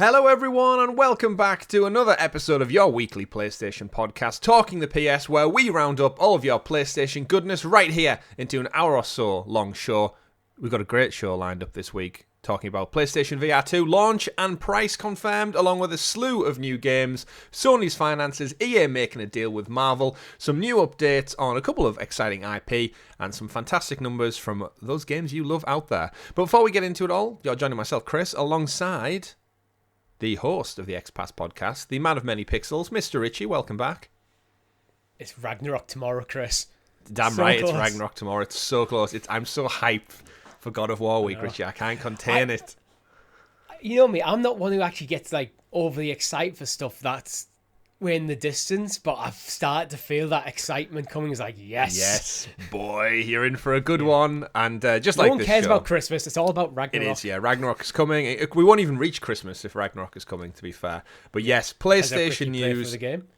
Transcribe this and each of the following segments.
Hello everyone and welcome back to another episode of your weekly PlayStation podcast, Talking the PS, where we round up all of your PlayStation goodness right here into an hour or so long show. We've got a great show lined up this week, talking about PlayStation VR2 launch and price confirmed, along with a slew of new games, Sony's finances, EA making a deal with Marvel, some new updates on a couple of exciting IP, and some fantastic numbers from those games you love out there. But before we get into it all, you're joining myself, Chris, alongside the host of the XPass podcast, the man of many pixels, Mr. Richie. Welcome back. It's Ragnarok tomorrow, Chris. Damn so right, close. It's Ragnarok tomorrow. It's so close. I'm so hyped for God of War week, Richie. I can't contain it. You know me, I'm not one who actually gets like overly excited for stuff that's way in the distance, but I've started to feel that excitement coming. It's like, yes, boy, you're in for a good one. And just no like one this cares show, about Christmas. It's all about Ragnarok. It is, yeah. Ragnarok is coming. We won't even reach Christmas if Ragnarok is coming, to be fair. But yes, PlayStation news for the game.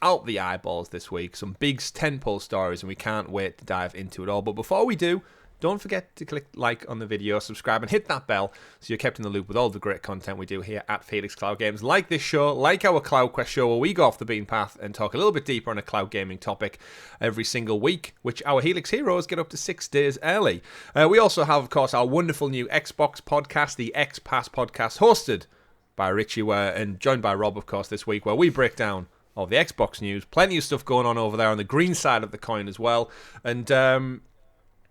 Out the eyeballs this week. Some big tentpole stories, and we can't wait to dive into it all. But before we do, don't forget to click like on the video, subscribe, and hit that bell so you're kept in the loop with all the great content we do here at Helix Cloud Games. Like this show, like our CloudQuest Show, where we go off the beaten path and talk a little bit deeper on a cloud gaming topic every single week, which our Helix Heroes get up to 6 days early. We also have, of course, our wonderful new Xbox podcast, the XPass podcast, hosted by Richie and joined by Rob, of course, this week, where we break down all the Xbox news. Plenty of stuff going on over there on the green side of the coin as well. And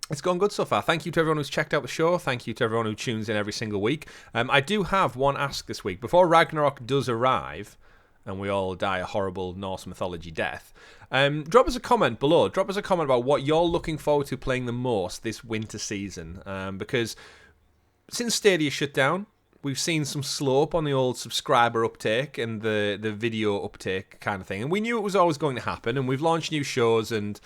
it's gone good so far. Thank you to everyone who's checked out the show. Thank you to everyone who tunes in every single week. I do have one ask this week. Before Ragnarok does arrive, and we all die a horrible Norse mythology death, drop us a comment below. Drop us a comment about what you're looking forward to playing the most this winter season. Because since Stadia shut down, we've seen some slope on the old subscriber uptake and the video uptake kind of thing. And we knew it was always going to happen. And we've launched new shows and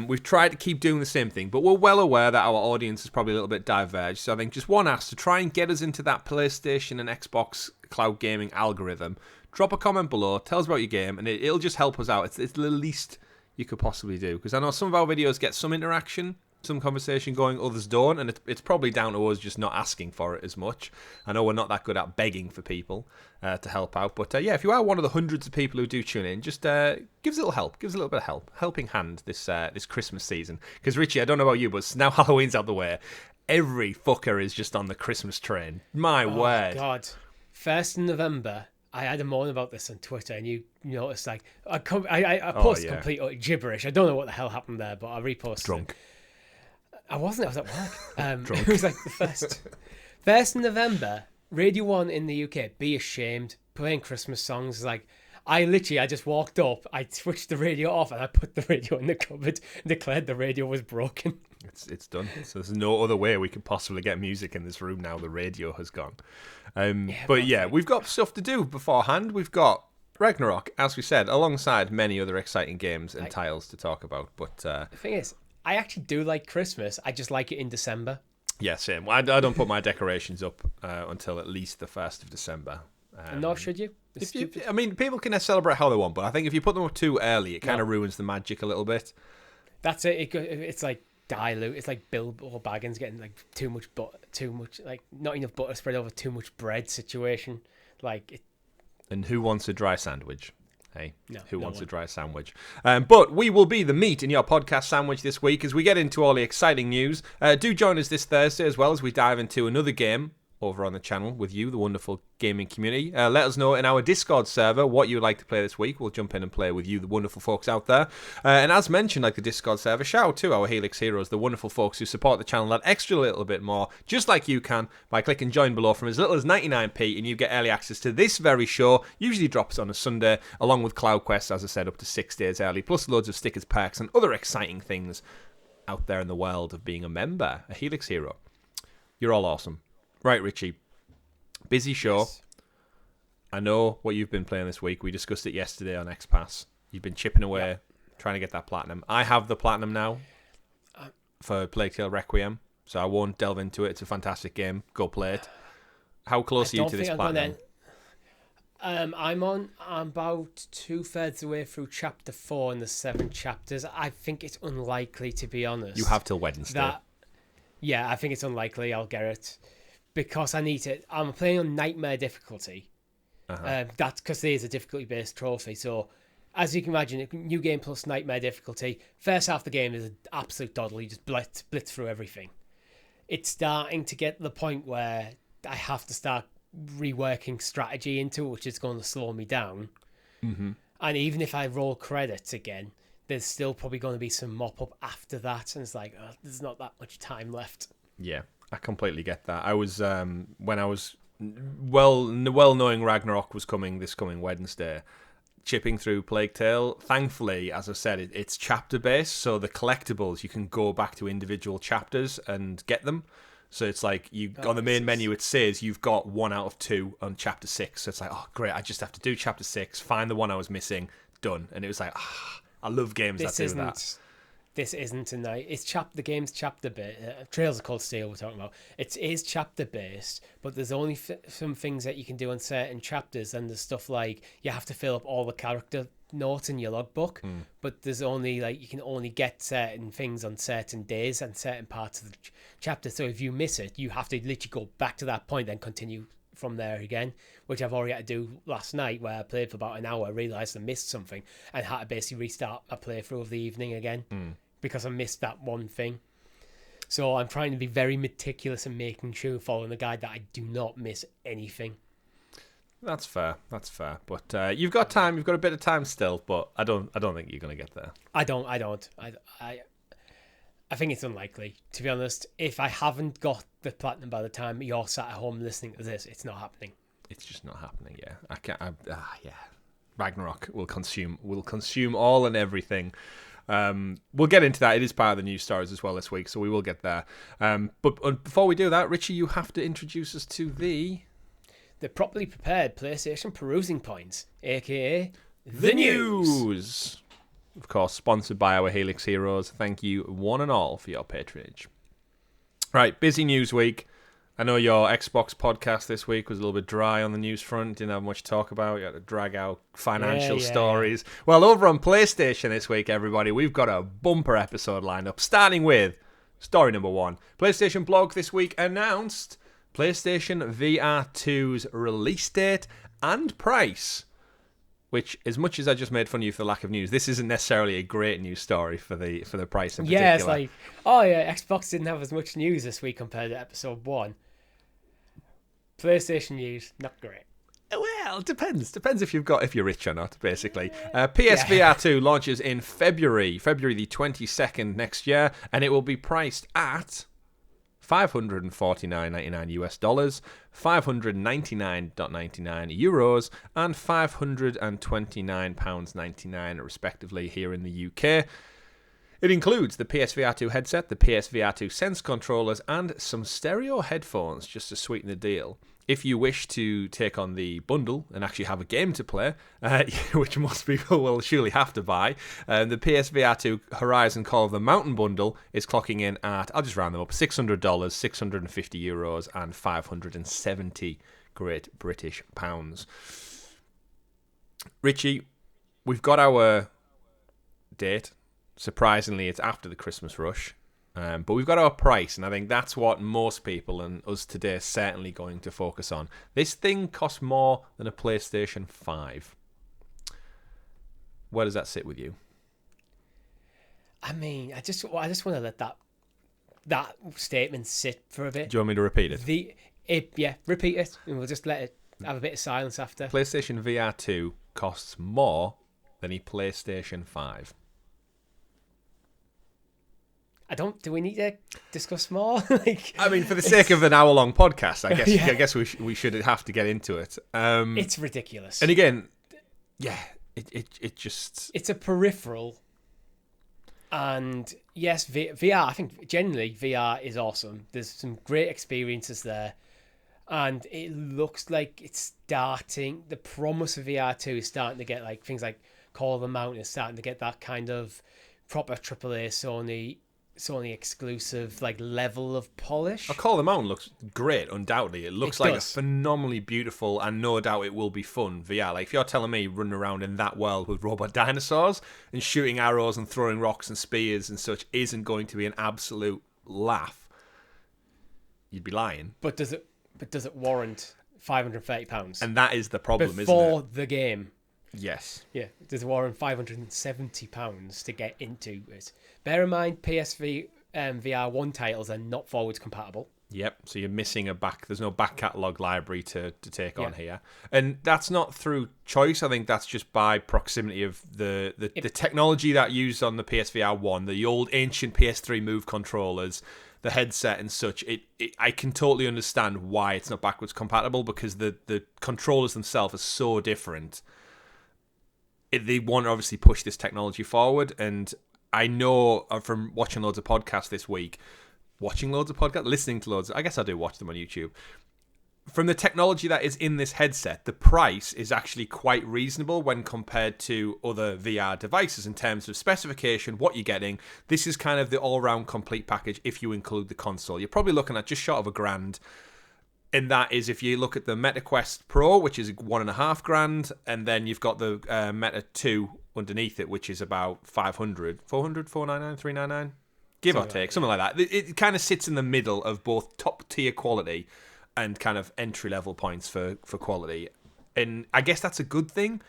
we've tried to keep doing the same thing. But we're well aware that our audience is probably a little bit diverged. So I think just one ask to try and get us into that PlayStation and Xbox cloud gaming algorithm. Drop a comment below. Tell us about your game. And it'll just help us out. It's the least you could possibly do. Because I know some of our videos get some interaction, some conversation going, others don't, and it's probably down to us just not asking for it as much. I know we're not that good at begging for people to help out, but yeah, if you are one of the hundreds of people who do tune in, just give us a little help, give us a little bit of help, helping hand this Christmas season. Because Richie, I don't know about you, but now Halloween's out the way, every fucker is just on the Christmas train. My word. God, 1st of November. I had a moan about this on Twitter, and you noticed like I posted complete gibberish. I don't know what the hell happened there, but I reposted. Drunk. I wasn't. I was at work. It was like the first of November. Radio 1 in the UK, be ashamed, playing Christmas songs. Like I just walked up, I switched the radio off, and I put the radio in the cupboard and declared the radio was broken. It's done. So there's no other way we could possibly get music in this room now the radio has gone. But yeah, we've got stuff to do beforehand. We've got Ragnarok, as we said, alongside many other exciting games and titles to talk about. But the thing is, I actually do like Christmas. I just like it in December. Yeah, same. I don't put my decorations up until at least the 1st of December. Nor should you. I mean, people can celebrate how they want, but I think if you put them up too early, it kind of ruins the magic a little bit. That's it. It's like dilute. It's like Bilbo Baggins getting like too much like not enough butter spread over too much bread situation. And who wants a dry sandwich? Hey, who wants one. a dry sandwich? But we will be the meat in your podcast sandwich this week as we get into all the exciting news. Do join us this Thursday as well as we dive into another game over on the channel with you, the wonderful gaming community. Let us know in our Discord server what you would like to play this week. We'll jump in and play with you, the wonderful folks out there. And as mentioned, like the Discord server, shout out to our Helix Heroes, the wonderful folks who support the channel that extra little bit more, just like you can, by clicking join below from as little as 99p, and you get early access to this very show. Usually drops on a Sunday, along with CloudQuest, as I said, up to 6 days early, plus loads of stickers, perks, and other exciting things out there in the world of being a member, a Helix Hero. You're all awesome. Right, Richie. Busy show. Yes. I know what you've been playing this week. We discussed it yesterday on XPass. You've been chipping away, trying to get that platinum. I have the platinum now for Plague Tale Requiem, so I won't delve into it. It's a fantastic game. Go play it. How close are you to this platinum? I'm about 2/3 the way through chapter 4 in the 7 chapters. I think it's unlikely, to be honest. You have till Wednesday. Yeah, I think it's unlikely I'll get it. because I'm playing on Nightmare difficulty. That's because there's a difficulty-based trophy. So, as you can imagine, New Game Plus Nightmare difficulty, first half of the game is an absolute doddle. You just blitz through everything. It's starting to get to the point where I have to start reworking strategy into it, which is going to slow me down. Mm-hmm. And even if I roll credits again, there's still probably going to be some mop-up after that. And it's like, there's not that much time left. Yeah, I completely get that. I was, when I was well knowing Ragnarok was coming this coming Wednesday, chipping through Plague Tale. Thankfully, as I said, it's chapter based, so the collectibles you can go back to individual chapters and get them. So it's like on the main menu it says you've got 1 out of 2 on chapter 6. So it's like, oh great, I just have to do chapter 6, find the one I was missing, done. And it was like, I love games that do that. This isn't tonight. The game's chapter based. Trails of Cold Steel we're talking about. It is chapter based, but there's only some things that you can do on certain chapters, and there's stuff like you have to fill up all the character notes in your logbook. But there's only you can only get certain things on certain days and certain parts of the chapter. So if you miss it, you have to literally go back to that point and continue from there again, which I've already had to do last night, where I played for about an hour, realised I missed something, and had to basically restart a playthrough of the evening again because I missed that one thing. So I'm trying to be very meticulous and making sure, following the guide, that I do not miss anything. That's fair. But you've got time. You've got a bit of time still. But I don't think you're going to get there. I don't. I think it's unlikely, to be honest. If I haven't got the platinum by the time you're sat at home listening to this, it's not happening. It's just not happening. Yeah, I can't. Yeah, Ragnarok will consume all and everything. We'll get into that. It is part of the news stories as well this week, so we will get there. But before we do that, Richie, you have to introduce us to the properly prepared PlayStation perusing points, aka the news. Of course, sponsored by our Helix Heroes. Thank you, one and all, for your patronage. Right, busy news week. I know your Xbox podcast this week was a little bit dry on the news front. Didn't have much to talk about. You had to drag out financial stories. Yeah. Well, over on PlayStation this week, everybody, we've got a bumper episode lined up, starting with story number 1. PlayStation blog this week announced PlayStation VR 2's release date and price. Which, as much as I just made fun of you for the lack of news, this isn't necessarily a great news story for the price in particular. Yeah, it's like, oh yeah, Xbox didn't have as much news this week compared to episode 1. PlayStation news, not great. Well, it depends. Depends if you're rich or not, basically. PSVR 2 launches in February the 22nd next year, and it will be priced at $549.99 US dollars, $599.99 euros, and £529.99 respectively here in the UK. It includes the PSVR 2 headset, the PSVR 2 Sense controllers, and some stereo headphones just to sweeten the deal. If you wish to take on the bundle and actually have a game to play, which most people will surely have to buy, the PSVR 2 Horizon Call of the Mountain bundle is clocking in at, I'll just round them up, $600, €650, and 570 Great British pounds. Richie, we've got our date. Surprisingly, it's after the Christmas rush. But we've got our price, and I think that's what most people and us today are certainly going to focus on. This thing costs more than a PlayStation 5. Where does that sit with you? I mean, I just want to let that statement sit for a bit. Do you want me to repeat it? Repeat it, and we'll just let it have a bit of silence after. PlayStation VR 2 costs more than a PlayStation 5. Do we need to discuss more? I mean, for the sake of an hour-long podcast, I guess we should have to get into it. It's ridiculous. And again, it just... It's a peripheral. And yes, VR, I think generally VR is awesome. There's some great experiences there. And it looks like it's starting... The promise of VR 2 is starting to get things like Call of the Mountain is starting to get that kind of proper AAA Sony exclusive level of polish. Call of the Mountain looks great, undoubtedly. It looks like a phenomenally beautiful, and no doubt it will be fun VR. If you're telling me running around in that world with robot dinosaurs and shooting arrows and throwing rocks and spears and such isn't going to be an absolute laugh, you'd be lying. But does it but does it warrant £530? And that is the problem, before isn't it? the game. Yes. Yeah, does it warrant £570 to get into it? Bear in mind, PSV VR1 titles are not forwards compatible. Yep. So you're missing there's no back catalogue library to take on here. And that's not through choice. I think that's just by proximity of the technology that used on the PSVR 1, the old ancient PS3 Move controllers, the headset and such. I can totally understand why it's not backwards compatible, because the controllers themselves are so different. They want to obviously push this technology forward. And I know from watching loads of podcasts this week, listening to loads. I guess I do watch them on YouTube. From the technology that is in this headset, the price is actually quite reasonable when compared to other VR devices in terms of specification, what you're getting. This is kind of the all-round complete package if you include the console. You're probably looking at just short of $1,000. And that is if you look at the MetaQuest Pro, which is $1,500, and then you've got the Meta 2 underneath it, which is about $500, $400, $499, $399. Give or take, something like that. It kind of sits in the middle of both top-tier quality and kind of entry-level points for quality. And I guess that's a good thing.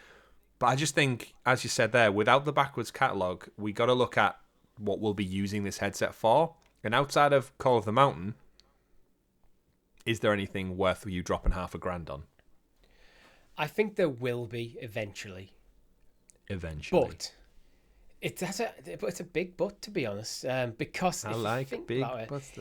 But I just think, as you said there, without the backwards catalogue, we got to look at what we'll be using this headset for. And outside of Call of the Mountain, is there anything worth you dropping $500 on? I think there will be eventually. But... It's a big but, to be honest, because I like big butts.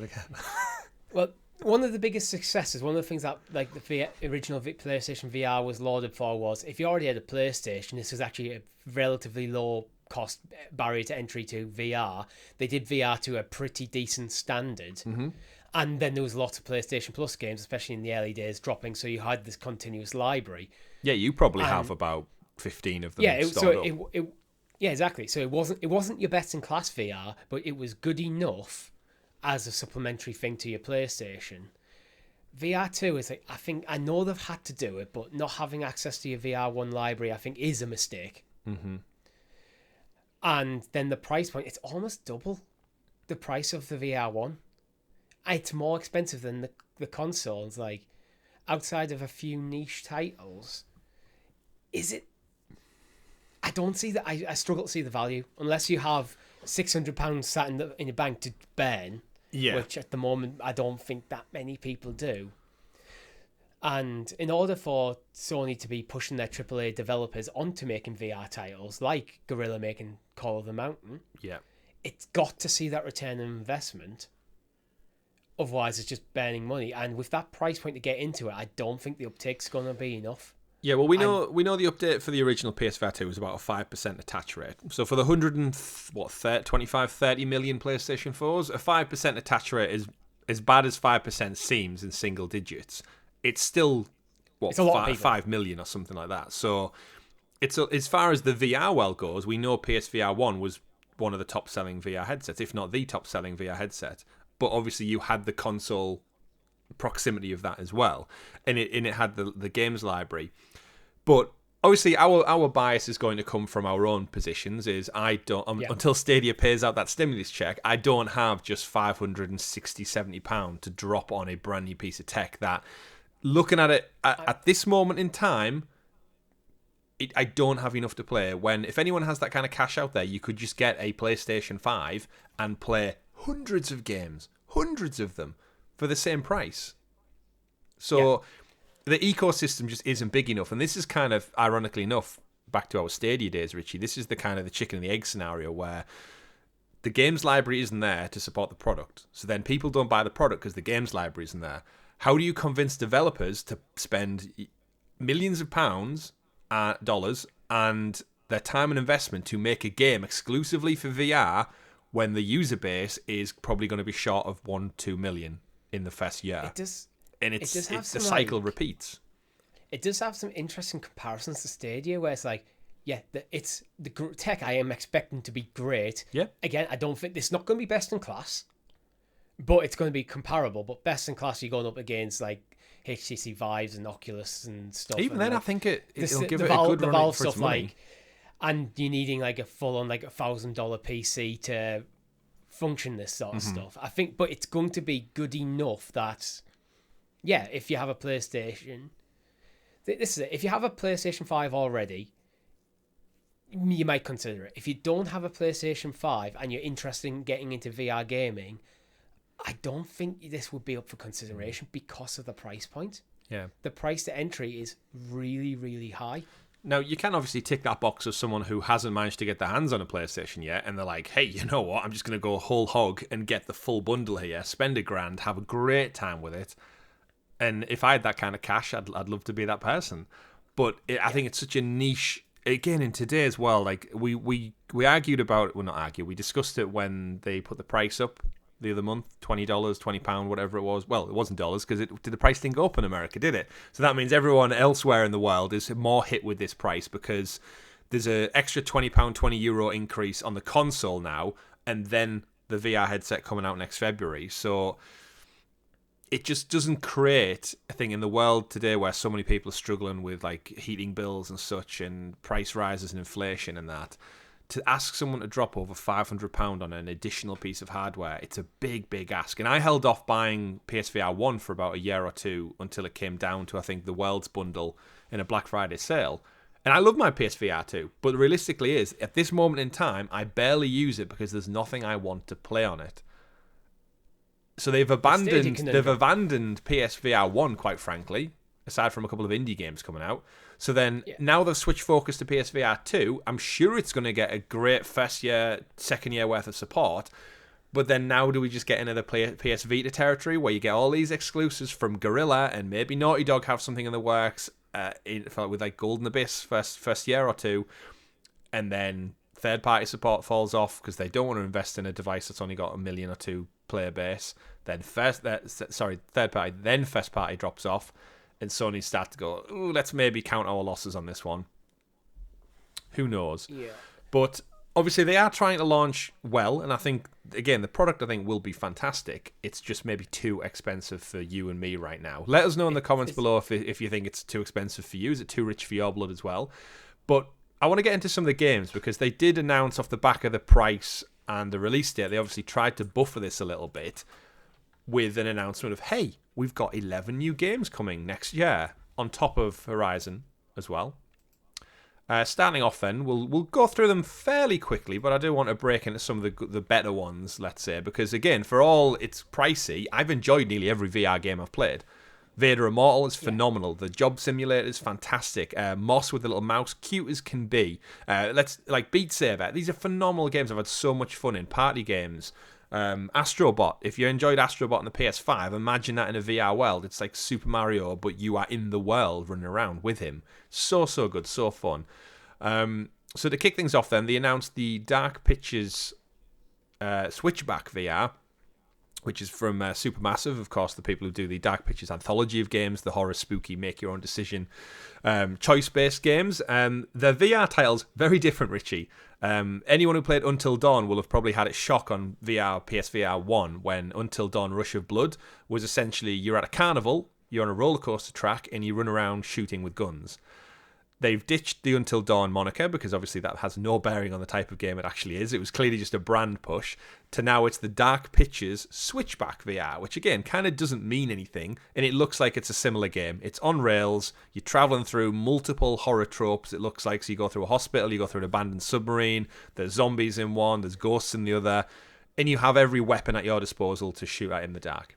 Well, one of the biggest successes, one of the things that like the original PlayStation VR was lauded for was if you already had a PlayStation, this was actually a relatively low cost barrier to entry to VR. They did VR to a pretty decent standard. And then there was lots of PlayStation Plus games, especially in the early days, dropping. So you had this continuous library. Yeah, you probably have about 15 of them. Yeah, exactly. So it wasn't your best in class VR, but it was good enough as a supplementary thing to your PlayStation. VR2 is like, I know they've had to do it, but not having access to your VR1 library, I think, is a mistake. And then the price point, it's almost double the price of the VR1. It's more expensive than the consoles. Like, outside of a few niche titles, is it? I don't see that. I struggle to see the value unless you have £600 sat in your bank to burn. Yeah. Which at the moment I don't think that many people do. And in order for Sony to be pushing their AAA developers onto making VR titles, like Guerrilla making Call of the Mountain, it's got to see that return on investment. Otherwise, it's just burning money. And with that price point to get into it, I don't think the uptake's going to be enough. Yeah, well, we know the update for the original PSVR 2 was about a 5% attach rate. So for the 30 million PlayStation 4s, a 5% attach rate is as bad as 5% seems in single digits. It's still it's a lot of 5 million or something like that. So it's as far as the VR world goes, we know PSVR 1 was one of the top selling VR headsets, if not the top selling VR headset. But obviously you had the console proximity of that as well, and it had the games library. But obviously our bias is going to come from our own positions. Is until Stadia pays out that stimulus check, I don't have just £560-70 to drop on a brand new piece of tech that, looking at it at this moment in time, I don't have enough to play. When if anyone has that kind of cash out there, you could just get a PlayStation 5 and play hundreds of games, hundreds of them, for the same price. So the ecosystem just isn't big enough. And this is kind of, ironically enough, back to our Stadia days, Richie, this is the kind of the chicken and the egg scenario where the games library isn't there to support the product. So then people don't buy the product because the games library isn't there. How do you convince developers to spend millions of dollars and their time and investment to make a game exclusively for VR when the user base is probably going to be short of 1-2 million in the first year? The cycle repeats. It does have some interesting comparisons to Stadia, where it's like, it's the tech I am expecting to be great. Yeah. Again, I don't think it's not going to be best in class, but it's going to be comparable. But best in class, you're going up against like HTC Vives and Oculus and stuff. Even then, I think it'll give it a good run Valve for its stuff, money. like, and you're needing like a full on like $1,000 PC to function this sort of stuff. I think, but it's going to be good enough that yeah, if you have a PlayStation, this is it. If you have a PlayStation 5 already, you might consider it. If you don't have a PlayStation 5 and you're interested in getting into VR gaming, I don't think this would be up for consideration because of the price point. Yeah. The price to entry is really, really high. Now, you can obviously tick that box as someone who hasn't managed to get their hands on a PlayStation yet, and they're like, hey, you know what? I'm just going to go whole hog and get the full bundle here, spend $1,000, have a great time with it. And if I had that kind of cash, I'd love to be that person. But I think it's such a niche. Again, in today's world, like we argued about, well, not argue, we discussed it when they put the price up the other month, $20, £20, whatever it was. Well, it wasn't dollars because did the price didn't go up in America, did it? So that means everyone elsewhere in the world is more hit with this price because there's an extra £20, €20 increase on the console now, and then the VR headset coming out next February. So it just doesn't create a thing in the world today where so many people are struggling with like heating bills and such and price rises and inflation and that. To ask someone to drop over £500 on an additional piece of hardware, it's a big, big ask. And I held off buying PSVR1 for about a year or two until it came down to, I think, the World's bundle in a Black Friday sale. And I love my PSVR2, but realistically is, at this moment in time, I barely use it because there's nothing I want to play on it. So they've abandoned PSVR1, quite frankly, aside from a couple of indie games coming out. So then, now they've switched focus to PSVR2. I'm sure it's going to get a great first year, second year worth of support. But then now do we just get into the PS Vita territory where you get all these exclusives from Guerrilla and maybe Naughty Dog have something in the works with like Golden Abyss first year or two. And then third-party support falls off because they don't want to invest in a device that's only got 1 million or 2 player base. Then third-party, then first-party drops off. And Sony start to go, ooh, let's maybe count our losses on this one. Who knows? Yeah. But obviously they are trying to launch well, and I think, again, the product I think will be fantastic. It's just maybe too expensive for you and me right now. Let us know in the comments below if you think it's too expensive for you. Is it too rich for your blood as well? But I want to get into some of the games because they did announce off the back of the price and the release date, they obviously tried to buffer this a little bit with an announcement of, hey, we've got 11 new games coming next year on top of Horizon as well. Starting off then, we'll go through them fairly quickly, but I do want to break into some of the better ones, let's say, because again, for all it's pricey, I've enjoyed nearly every VR game I've played. Vader Immortal is phenomenal. The job simulator is fantastic. Moss with the little mouse, cute as can be. Beat Saber. These are phenomenal games I've had so much fun in. Party games. Astrobot. If you enjoyed Astrobot on the PS5, imagine that in a VR world. It's like Super Mario, but you are in the world running around with him. So good, so fun. So to kick things off then, they announced the Dark Pictures Switchback VR, which is from Supermassive, of course, the people who do the Dark Pictures anthology of games, the horror, spooky, make your own decision, choice-based games. The VR title's very different, Richie. Anyone who played Until Dawn will have probably had it shock on PSVR 1 when Until Dawn Rush of Blood was essentially you're at a carnival, you're on a roller coaster track, and you run around shooting with guns. They've ditched the Until Dawn moniker because obviously that has no bearing on the type of game it actually is. It was clearly just a brand push. To now it's the Dark Pictures Switchback VR, which again kind of doesn't mean anything, and it looks like it's a similar game. It's on rails. You're traveling through multiple horror tropes. It looks like so you go through a hospital, you go through an abandoned submarine. There's zombies in one, there's ghosts in the other, and you have every weapon at your disposal to shoot at in the dark.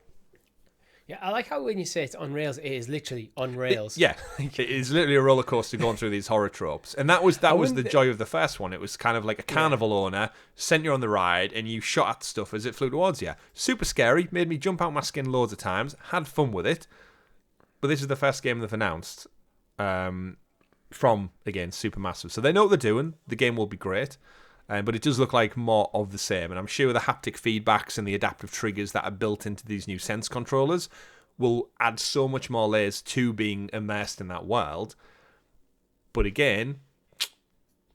Yeah, I like how when you say it's on rails, it is literally on rails. It is literally a roller coaster going through these horror tropes, and that was the joy of the first one. It was kind of like a carnival owner sent you on the ride, and you shot at stuff as it flew towards you. Super scary, made me jump out my skin loads of times. Had fun with it, but this is the first game they've announced from again Supermassive, so they know what they're doing. The game will be great. But it does look like more of the same. And I'm sure the haptic feedbacks and the adaptive triggers that are built into these new Sense controllers will add so much more layers to being immersed in that world. But again,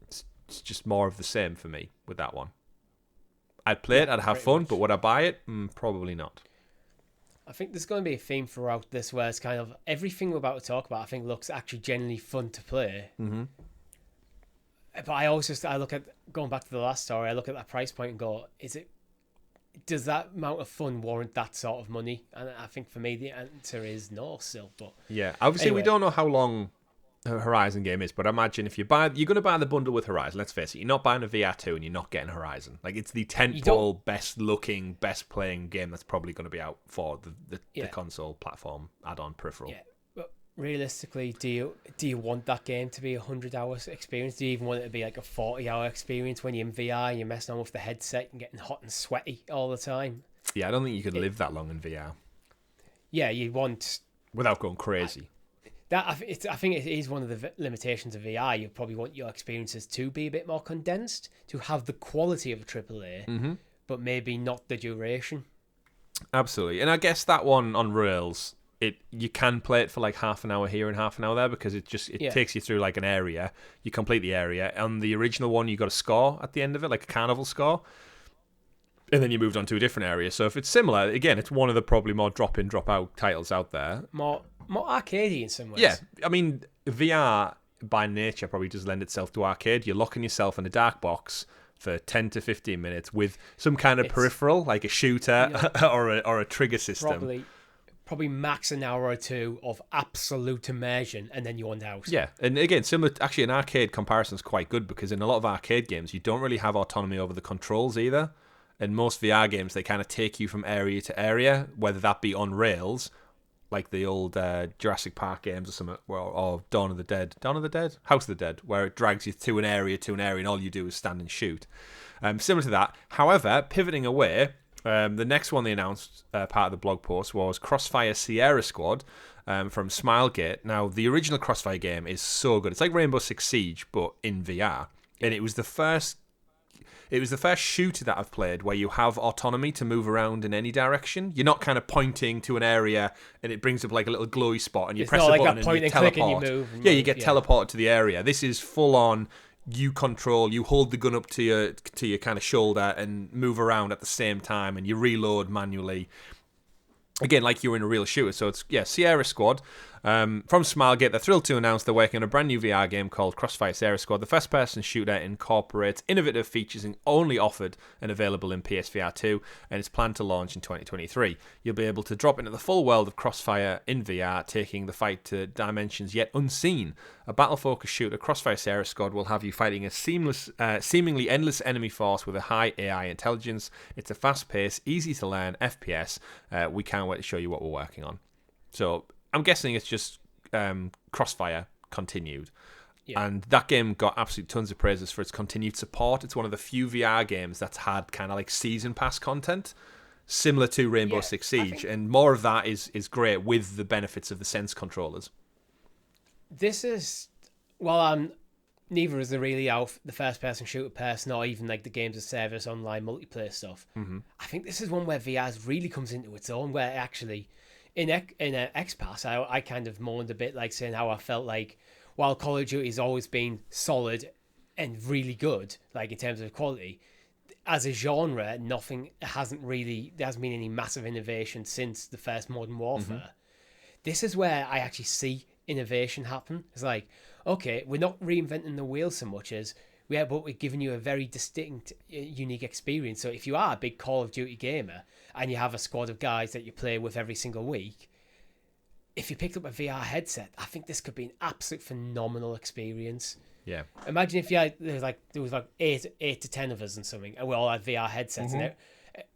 it's just more of the same for me with that one. I'd play it, I'd have fun, but would I buy it? Probably not. I think there's going to be a theme throughout this where it's kind of everything we're about to talk about, I think looks actually genuinely fun to play. Mm-hmm. But I look at, going back to the last story, I look at that price point and go, is it does that amount of fun warrant that sort of money? And I think for me the answer is no still. But yeah, obviously we don't know how long a Horizon game is, but I imagine if you're going to buy the bundle with Horizon, let's face it, you're not buying a VR2 and you're not getting Horizon. Like, it's the tentpole, best looking, best playing game that's probably going to be out for the console platform add-on peripheral. Yeah, but realistically, do you want that game to be a 100-hour experience? Do you even want it to be like a 40-hour experience when you're in VR and you're messing on with the headset and getting hot and sweaty all the time? Yeah, I don't think you could live that long in VR. Yeah, you want... Without going crazy. I think it is one of the limitations of VR. You probably want your experiences to be a bit more condensed, to have the quality of a AAA, but maybe not the duration. Absolutely. And I guess that one on rails, you can play it for like half an hour here and half an hour there, because it takes you through like an area. You complete the area. On the original one, you got a score at the end of it, like a carnival score. And then you moved on to a different area. So if it's similar, again, it's one of the probably more drop-in, drop-out titles out there. More arcadey in some ways. Yeah, I mean, VR by nature probably does lend itself to arcade. You're locking yourself in a dark box for 10 to 15 minutes with some kind of peripheral, like a shooter or a trigger system. Probably max an hour or two of absolute immersion, and then you want out. Yeah, and again, actually, an arcade comparison is quite good, because in a lot of arcade games, you don't really have autonomy over the controls either. In most VR games, they kind of take you from area to area, whether that be on rails, like the old Jurassic Park games or something, or Dawn of the Dead, House of the Dead, where it drags you to an area, and all you do is stand and shoot. Similar to that. However, pivoting away, the next one they announced, part of the blog post, was Crossfire Sierra Squad from Smilegate. Now, the original Crossfire game is so good. It's like Rainbow Six Siege, but in VR. And it was the first shooter that I've played where you have autonomy to move around in any direction. You're not kind of pointing to an area and it brings up like a little glowy spot and you press a button and you teleport. You get teleported to the area. This is full on. You hold the gun up to your kind of shoulder and move around at the same time, and you reload manually. Again, like you're in a real shooter. So it's, Sierra Squad. From Smilegate, they're thrilled to announce they're working on a brand new VR game called Crossfire Sierra Squad. The first-person shooter incorporates innovative features and only offered and available in PSVR2, and it's planned to launch in 2023. You'll be able to drop into the full world of Crossfire in VR, taking the fight to dimensions yet unseen. A battle-focused shooter, Crossfire Sierra Squad, will have you fighting a seemingly endless enemy force with a high AI intelligence. It's a fast-paced, easy-to-learn FPS. We can't wait to show you what we're working on. So I'm guessing it's just Crossfire continued. Yeah. And that game got absolutely tons of praises for its continued support. It's one of the few VR games that's had kind of like season pass content, similar to Rainbow Six Siege. And more of that is great with the benefits of the Sense controllers. This is, well, neither is the really out the first-person shooter person or even like the games of service online multiplayer stuff. Mm-hmm. I think this is one where VR really comes into its own, where actually... In XPass, I kind of moaned a bit, like saying how I felt like while Call of Duty has always been solid and really good, like in terms of quality, as a genre, there hasn't been any massive innovation since the first Modern Warfare. Mm-hmm. This is where I actually see innovation happen. It's like, okay, we're not reinventing the wheel so much as but we're giving you a very distinct, unique experience. So if you are a big Call of Duty gamer and you have a squad of guys that you play with every single week, if you picked up a VR headset, I think this could be an absolute phenomenal experience. Yeah. Imagine if there was like 8 to 10 of us and something, and we all had VR headsets, and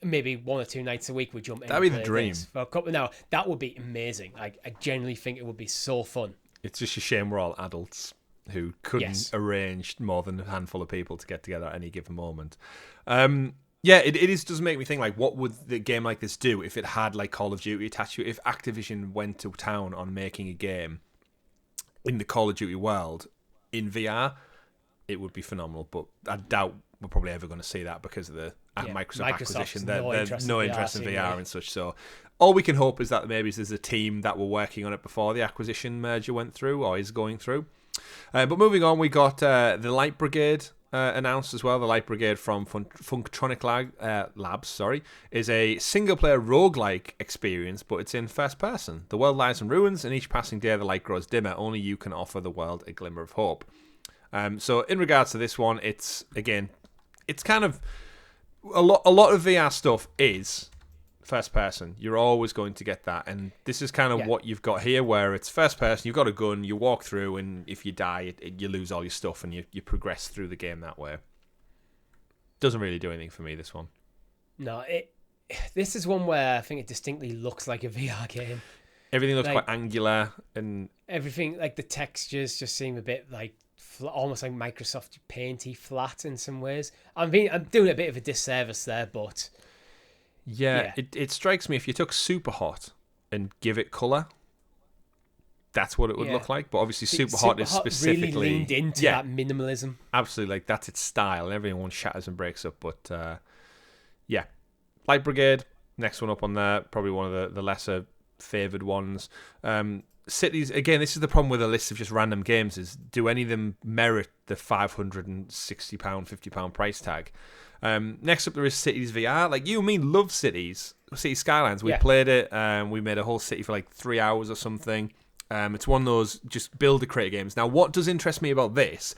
maybe 1 or 2 nights a week we jump in. That'd be the dream. For a couple, now that would be amazing. I genuinely think it would be so fun. It's just a shame we're all adults who couldn't arrange more than a handful of people to get together at any given moment. It does make me think, like, what would the game like this do if it had like Call of Duty attached to it? If Activision went to town on making a game in the Call of Duty world in VR, it would be phenomenal. But I doubt we're probably ever going to see that because of the Microsoft acquisition. There's no interest in VR and such. So all we can hope is that maybe there's a team that were working on it before the acquisition merger went through or is going through. But moving on, we got the Light Brigade announced as well. The Light Brigade from Funktronic Labs, is a single-player roguelike experience, but it's in first person. The world lies in ruins, and each passing day the light grows dimmer. Only you can offer the world a glimmer of hope. So in regards to this one, it's kind of... a lot of VR stuff is first person. You're always going to get that, and this is kind of what you've got here, where it's first person. You've got a gun, you walk through, and if you die, you lose all your stuff, and you progress through the game that way. Doesn't really do anything for me, this one. No, this is one where I think it distinctly looks like a VR game. Everything looks quite angular, and everything, like the textures just seem a bit like almost like Microsoft Painty flat in some ways. I'm doing a bit of a disservice there, but yeah. It strikes me, if you took Superhot and give it color, that's what it would look like. But obviously, Superhot is specifically really leaned into that minimalism. Absolutely, like that's its style, and everyone shatters and breaks up. But yeah, Light Brigade, next one up on there, probably one of the lesser favored ones. Cities, again, this is the problem with a list of just random games, is do any of them merit the £560, £50 price tag? Next up there is Cities VR. Like, you and me love Cities Skylines. We played it, we made a whole city for like 3 hours or something. It's one of those just build a creator games. Now, what does interest me about this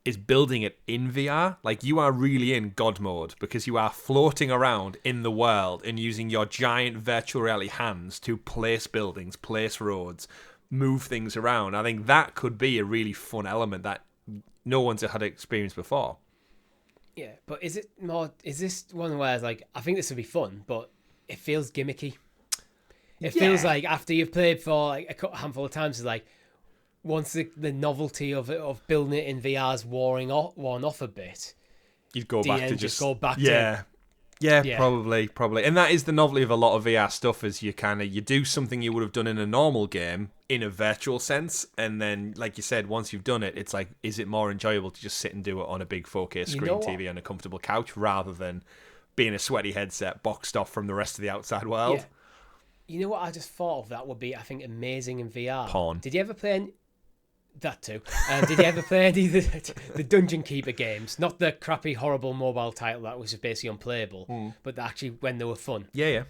is building it in VR. Like, you are really in God mode, because you are floating around in the world and using your giant virtual reality hands to place buildings, place roads, move things around. I think that could be a really fun element that no one's had experience before. Yeah, but is this one where it's like, I think this would be fun, but it feels gimmicky. It feels like after you've played for like a handful of times, it's like, once the novelty of building it in VR is worn off a bit, you'd go back to just go back to probably. And that is the novelty of a lot of VR stuff, is you do something you would have done in a normal game in a virtual sense, and then, like you said, once you've done it, it's like, is it more enjoyable to just sit and do it on a big 4K screen TV on a comfortable couch, rather than being a sweaty headset boxed off from the rest of the outside world? Yeah. You know what I just thought of that would be, I think, amazing in VR? Porn. Did you ever play that too? Did you ever play any of the Dungeon Keeper games? Not the crappy, horrible mobile title that was just basically unplayable, but actually when they were fun. Yeah.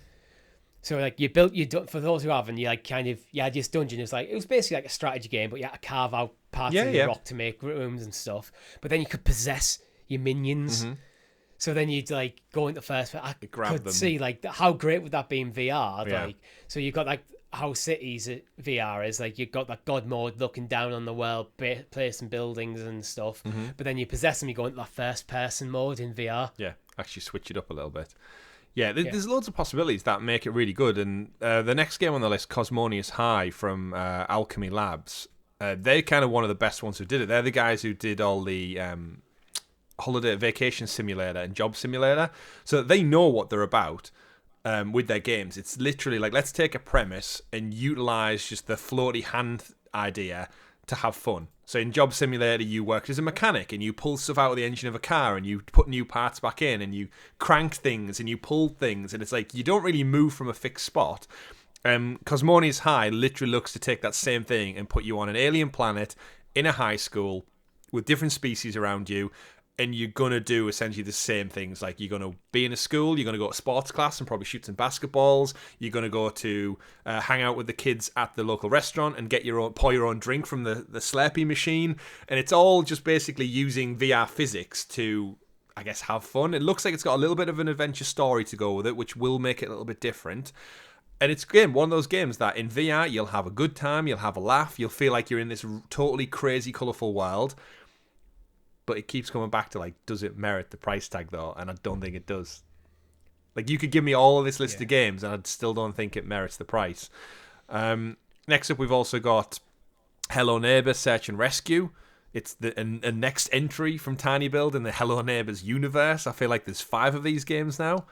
So like for those who haven't, you like kind of this dungeon is like, it was basically like a strategy game, but you had to carve out parts of the rock to make rooms and stuff. But then you could possess your minions. Mm-hmm. So then you'd like go into first. I could see like how great would that be in VR? Yeah. Like, so you've got like how Cities VR is, like you've got that God mode looking down on the world, placing buildings and stuff. Mm-hmm. But then you possess them, you go into that first person mode in VR. Yeah, actually switch it up a little bit. Yeah, there's loads of possibilities that make it really good. And the next game on the list, Cosmonius High from Alchemy Labs, they're kind of one of the best ones who did it. They're the guys who did all the holiday vacation simulator and job simulator, so they know what they're about. With their games, it's literally like, let's take a premise and utilize just the floaty hand idea to have fun. So in Job Simulator, you work as a mechanic and you pull stuff out of the engine of a car and you put new parts back in and you crank things and you pull things, and it's like you don't really move from a fixed spot. Cosmonius High literally looks to take that same thing and put you on an alien planet in a high school with different species around you, and you're going to do essentially the same things. Like, you're going to be in a school, you're going to go to sports class and probably shoot some basketballs, you're going to go to hang out with the kids at the local restaurant and pour your own drink from the Slurpee machine, and it's all just basically using VR physics to, I guess, have fun. It looks like it's got a little bit of an adventure story to go with it, which will make it a little bit different. And it's, again, one of those games that in VR, you'll have a good time, you'll have a laugh, you'll feel like you're in this totally crazy, colourful world. But it keeps coming back to, like, does it merit the price tag, though? And I don't think it does. Like, you could give me all of this list of games, and I still don't think it merits the price. Next up, we've also got Hello Neighbor Search and Rescue. It's a next entry from Tiny Build in the Hello Neighbors universe. I feel like there's 5 of these games now.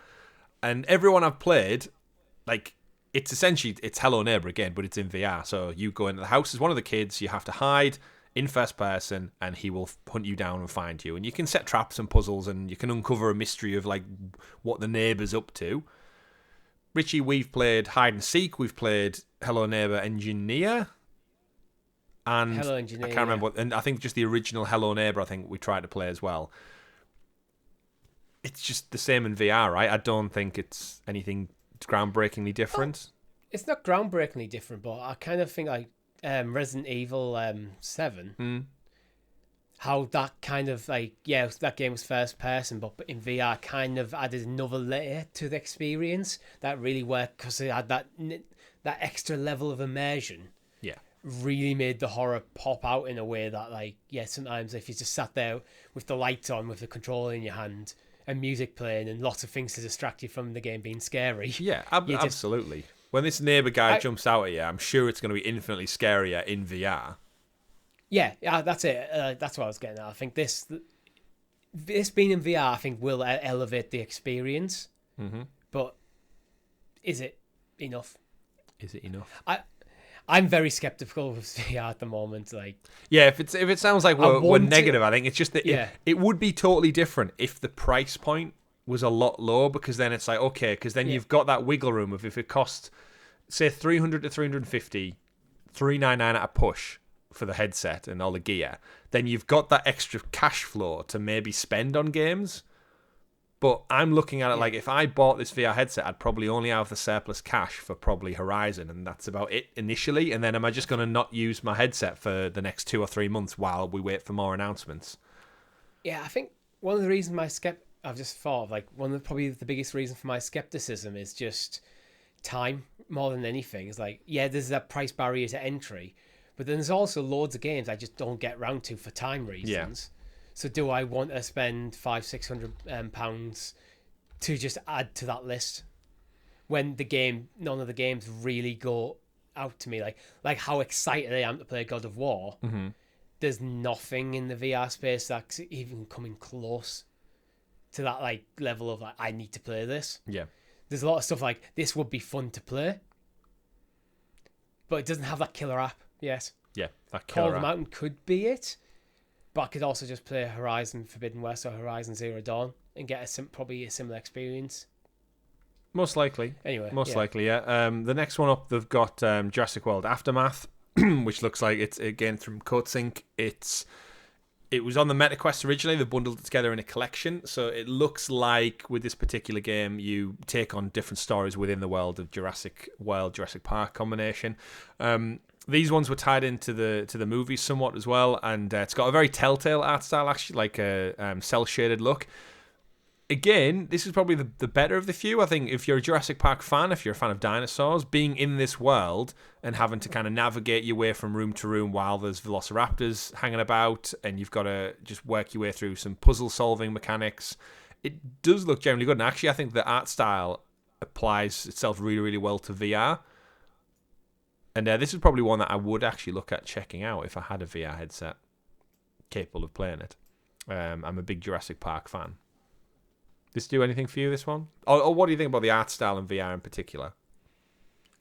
And everyone I've played, like, it's essentially, it's Hello Neighbor again, but it's in VR. So you go into the house as one of the kids, you have to hide in first person, and he will hunt you down and find you. And you can set traps and puzzles, and you can uncover a mystery of, like, what the neighbour's up to. Richie, we've played Hide and Seek, we've played Hello Neighbour Engineer, and Hello Engineer, I can't remember what, and I think just the original Hello Neighbour I think we tried to play as well. It's just the same in VR, right? I don't think it's anything groundbreakingly different. It's not groundbreakingly different, but I kind of think, like, Resident Evil 7. how that kind of like, yeah, that game was first person, but in VR kind of added another layer to the experience that really worked because it had that extra level of immersion. Yeah. Really made the horror pop out in a way that, like, yeah, sometimes if you just sat there with the lights on, with the controller in your hand and music playing and lots of things to distract you from the game being scary. Yeah, absolutely. When this neighbor guy jumps out at you, I'm sure it's going to be infinitely scarier in VR. Yeah, that's it. That's what I was getting at. I think this being in VR, I think, will elevate the experience. Mm-hmm. But is it enough? Is it enough? I'm very skeptical with VR at the moment. Like, yeah, if it sounds like we're negative, I think it's just that it would be totally different if the price point was a lot lower, because then it's like, okay, because then you've got that wiggle room of if it costs, say, 300 to 350, 399 at a push for the headset and all the gear, then you've got that extra cash flow to maybe spend on games. But I'm looking at it like, if I bought this VR headset, I'd probably only have the surplus cash for probably Horizon, and that's about it initially. And then am I just going to not use my headset for the next 2 or 3 months while we wait for more announcements? Yeah, I think one of the reasons I've just thought of, like, probably the biggest reason for my skepticism is just time more than anything. It's like, yeah, there's that price barrier to entry, but then there's also loads of games I just don't get round to for time reasons. Yeah. So do I want to spend £500-600 pounds to just add to that list when none of the games really go out to me? Like how excited I am to play God of War. Mm-hmm. There's nothing in the VR space that's even coming close to that, like, level of, like, I need to play this. Yeah. There's a lot of stuff like, this would be fun to play, but it doesn't have that killer app yet. Yeah, that Call killer of the app. Mountain could be it, but I could also just play Horizon Forbidden West or Horizon Zero Dawn and get probably a similar experience. Most likely. Anyway. Most likely, yeah. The next one up, they've got Jurassic World Aftermath, which looks like it's, again, from Coatsink. It was on the MetaQuest originally. They bundled it together in a collection. So it looks like with this particular game, you take on different stories within the world of Jurassic World, Jurassic Park combination. These ones were tied into the movie somewhat as well, and it's got a very Telltale art style, actually, like a cel-shaded look. Again, this is probably the better of the few. I think if you're a Jurassic Park fan, if you're a fan of dinosaurs, being in this world and having to kind of navigate your way from room to room while there's velociraptors hanging about, and you've got to just work your way through some puzzle-solving mechanics, it does look generally good. And actually, I think the art style applies itself really, really well to VR. And this is probably one that I would actually look at checking out if I had a VR headset capable of playing it. I'm a big Jurassic Park fan. This do anything for you, this one? Or what do you think about the art style in VR in particular?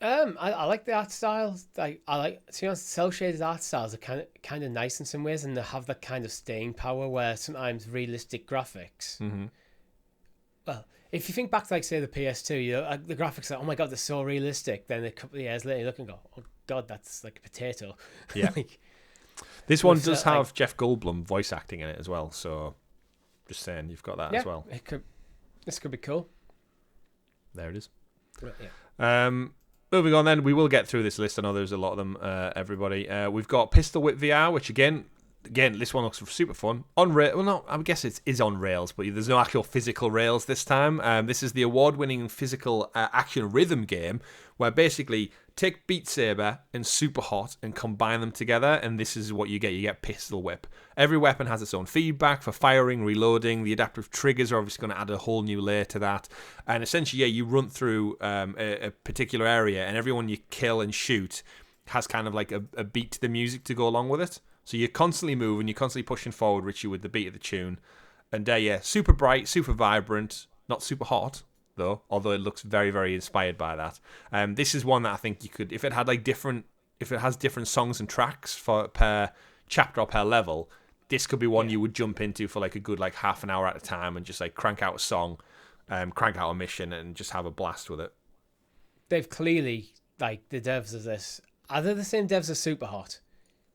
I like the art style. To be honest, cel-shaded art styles are kind of nice in some ways, and they have that kind of staying power where sometimes realistic graphics. Mm-hmm. Well, if you think back to, like, say, the PS2, you know, the graphics are, oh my god, they're so realistic. Then a couple of years later, you look and go, oh god, that's like a potato. Yeah. This one does have Jeff Goldblum voice acting in it as well, so just saying, you've got that as well. This could be cool. There it is. Yeah. Moving on then, we will get through this list. I know there's a lot of them, everybody. We've got Pistol Whip VR, which again, this one looks super fun. On rail, well, no, I guess it is on rails, but there's no actual physical rails this time. This is the award-winning physical action rhythm game, where basically take Beat Saber and Super Hot and combine them together, and this is what you get. You get Pistol Whip. Every weapon has its own feedback for firing, reloading. The adaptive triggers are obviously going to add a whole new layer to that. And essentially, you run through a particular area, and everyone you kill and shoot has kind of like a beat to the music to go along with it. So you're constantly moving, you're constantly pushing forward, Richie, with the beat of the tune. And super bright, super vibrant, not super hot, though, although it looks very, very inspired by that. This is one that I think you could, if it has different songs and tracks per chapter or per level, this could be one you would jump into for like a good like half an hour at a time and just like crank out a song, crank out a mission and just have a blast with it. They've clearly, like, the devs of this, are they the same devs as Super Hot?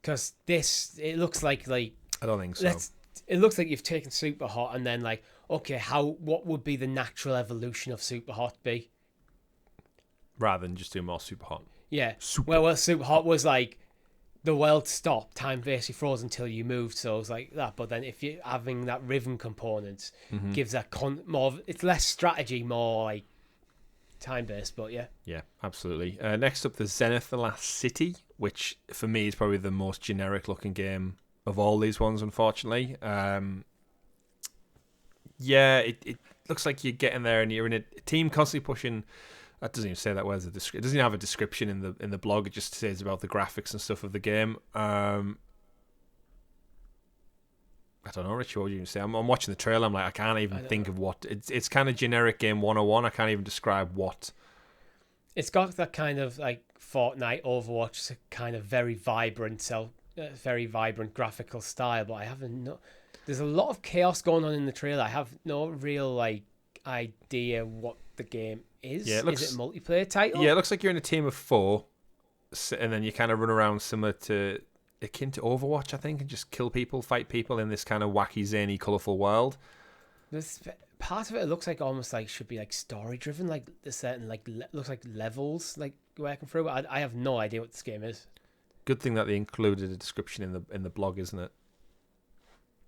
Because it looks like I don't think so. It looks like you've taken Super Hot and then, like, okay, what would be the natural evolution of Super Hot be? Rather than just do more Super Hot. Yeah. Well, Super Hot was like the world stopped, time basically froze until you moved, so it's like that. But then if you're having that rhythm component, gives that it's less strategy, more like time based. But yeah, absolutely. Next up, there's Zenith: The Last City, which for me is probably the most generic looking game of all these ones, unfortunately. It looks like you're getting there and you're in a team constantly pushing. That doesn't even say that word. It doesn't even have a description in the blog. It just says about the graphics and stuff of the game. I don't know, Rich, what would you even say? I'm watching the trailer. I'm like, I can't even think of what. It's kind of generic game 101. I can't even describe what. It's got that kind of like Fortnite, Overwatch, kind of very vibrant graphical style. But I haven't. There's a lot of chaos going on in the trailer. I have no real like idea what the game is. Yeah, is it a multiplayer title? Yeah, it looks like you're in a team of 4, and then you kind of run around akin to Overwatch, I think, and just kill people, fight people in this kind of wacky, zany, colourful world. There's part of it looks like almost like should be like story driven, like there's certain like looks like levels like working through. But I have no idea what this game is. Good thing that they included a description in the blog, isn't it?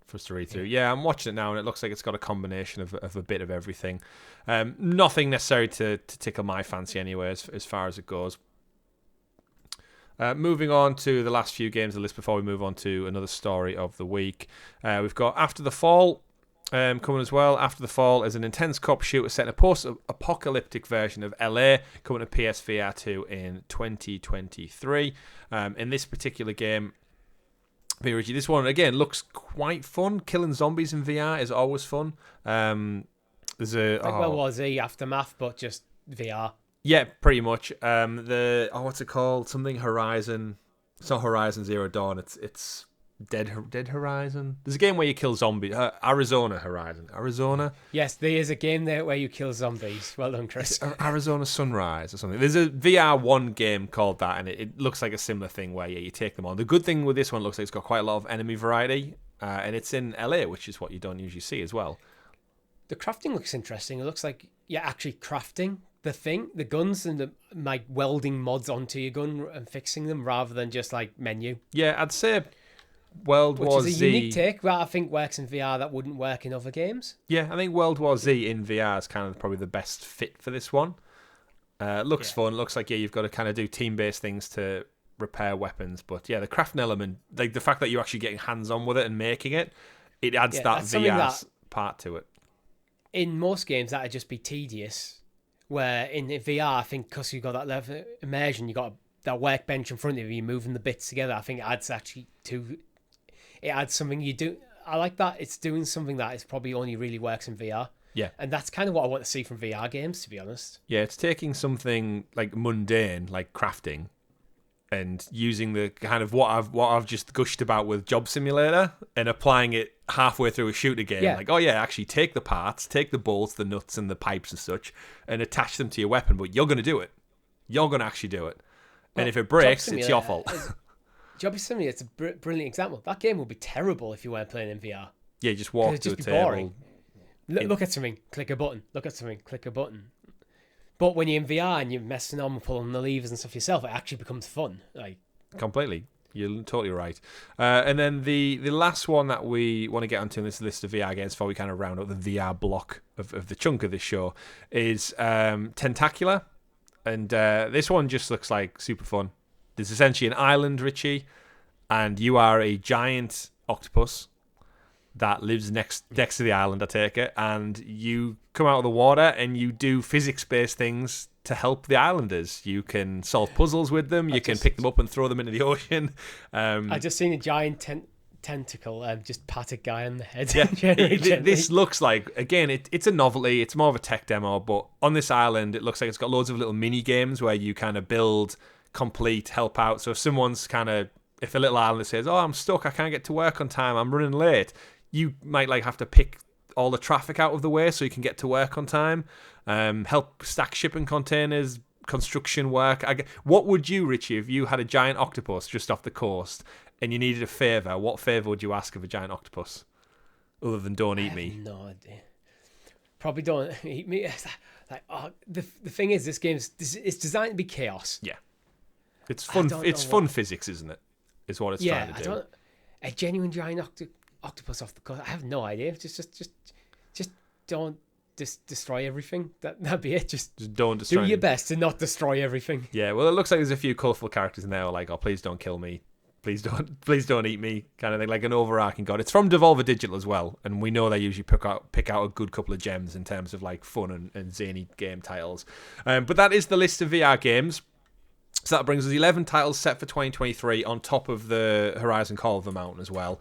For us to read through. Yeah, I'm watching it now, and it looks like it's got a combination of a bit of everything. Nothing necessary to tickle my fancy anyway, as far as it goes. Moving on to the last few games of the list before we move on to another story of the week. We've got After the Fall coming as well. After the Fall is an intense cop shooter set in a post-apocalyptic version of LA, coming to PSVR2 in 2023. In this particular game, this one again looks quite fun. Killing zombies in VR is always fun. There's World War Z Aftermath, but just VR. Yeah, pretty much. What's it called? Something Horizon. It's not Horizon Zero Dawn. It's Dead Horizon. There's a game where you kill zombies. Arizona Horizon. Arizona. Yes, there is a game there where you kill zombies. Well done, Chris. Arizona Sunrise or something. There's a VR1 game called that, and it looks like a similar thing where you take them on. The good thing with this one looks like it's got quite a lot of enemy variety, and it's in LA, which is what you don't usually see as well. The crafting looks interesting. It looks like you're actually crafting the guns, and like welding mods onto your gun and fixing them rather than just like menu. Yeah, I'd say World War Z, which is a unique take that I think works in VR that wouldn't work in other games. Yeah, I think World War Z in VR is kind of probably the best fit for this one. Looks fun. Looks like you've got to kind of do team-based things to repair weapons. But yeah, the crafting element, like the fact that you're actually getting hands-on with it and making it adds that VR part to it. In most games, that'd just be tedious. Where in VR, I think because you've got that level of immersion, you've got that workbench in front of you, you're moving the bits together. I think it adds something you do. I like that it's doing something that is probably only really works in VR. Yeah. And that's kind of what I want to see from VR games, to be honest. Yeah, it's taking something like mundane, like crafting, and using the kind of what I've just gushed about with Job Simulator and applying it halfway through a shooter game. Yeah. Like, actually take the parts, take the bolts, the nuts and the pipes and such, and attach them to your weapon, but you're going to do it. You're going to actually do it. And if it breaks, it's your fault. Job Simulator, it's a brilliant example. That game would be terrible if you weren't playing in VR. Yeah, just walk to a table. Boring. Look at something, click a button. Look at something, click a button. But when you're in VR and you're messing on and pulling the levers and stuff yourself, it actually becomes fun. Like completely. You're totally right. And then the last one that we want to get onto in this list of VR games before we kind of round up the VR block of the chunk of this show is Tentacular. And this one just looks like super fun. There's essentially an island, Richie, and you are a giant octopus that lives next to the island, I take it, and you come out of the water and you do physics-based things to help the islanders. You can solve puzzles with them, you can pick them up and throw them into the ocean. I just seen a giant tentacle just pat a guy on the head. Yeah. This looks like, again, it's a novelty, it's more of a tech demo, but on this island it looks like it's got loads of little mini games where you kind of build, complete, help out. So if someone's if a little islander says, I'm stuck, I can't get to work on time, I'm running late, you might have to pick all the traffic out of the way so you can get to work on time, help stack shipping containers, construction work. What would you, Richie, if you had a giant octopus just off the coast and you needed a favour, what favour would you ask of a giant octopus other than don't eat me? No idea. Probably don't eat me. The thing is, this game's it's designed to be chaos. Yeah. It's fun. It's fun physics, isn't it? is what it's trying to do. A genuine giant octopus off the coast. I have no idea. Just don't destroy everything. That'd be it. Just don't destroy. Do your best to not destroy everything. Yeah, well, it looks like there's a few colourful characters in there who are like, oh, please don't kill me. Please don't eat me, kind of thing, like an overarching god. It's from Devolver Digital as well, and we know they usually pick out a good couple of gems in terms of like fun and zany game titles. But that is the list of VR games. So that brings us 11 titles set for 2023 on top of the Horizon Call of the Mountain as well.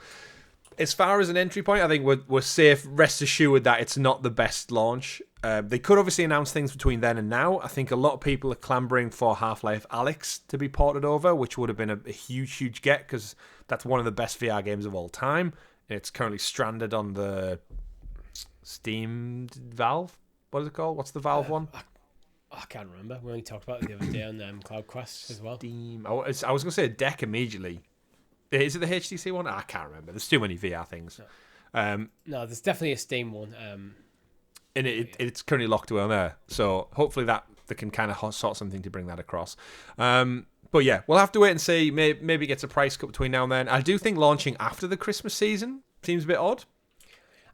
As far as an entry point, I think we're safe, rest assured that it's not the best launch. They could obviously announce things between then and now. I think a lot of people are clambering for Half-Life Alyx to be ported over, which would have been a huge get because that's one of the best VR games of all time. It's currently stranded on the Steam Valve. What is it called? What's the Valve one? I can't remember. We only talked about it the other day on CloudQuest as well. Steam. I was going to say a deck immediately. Is it the HTC one? I can't remember. There's too many VR things. No, there's definitely a Steam one. And it's currently locked away on there. So hopefully they can kind of sort something to bring that across. But yeah, we'll have to wait and see. Maybe it gets a price cut between now and then. I do think launching after the Christmas season seems a bit odd.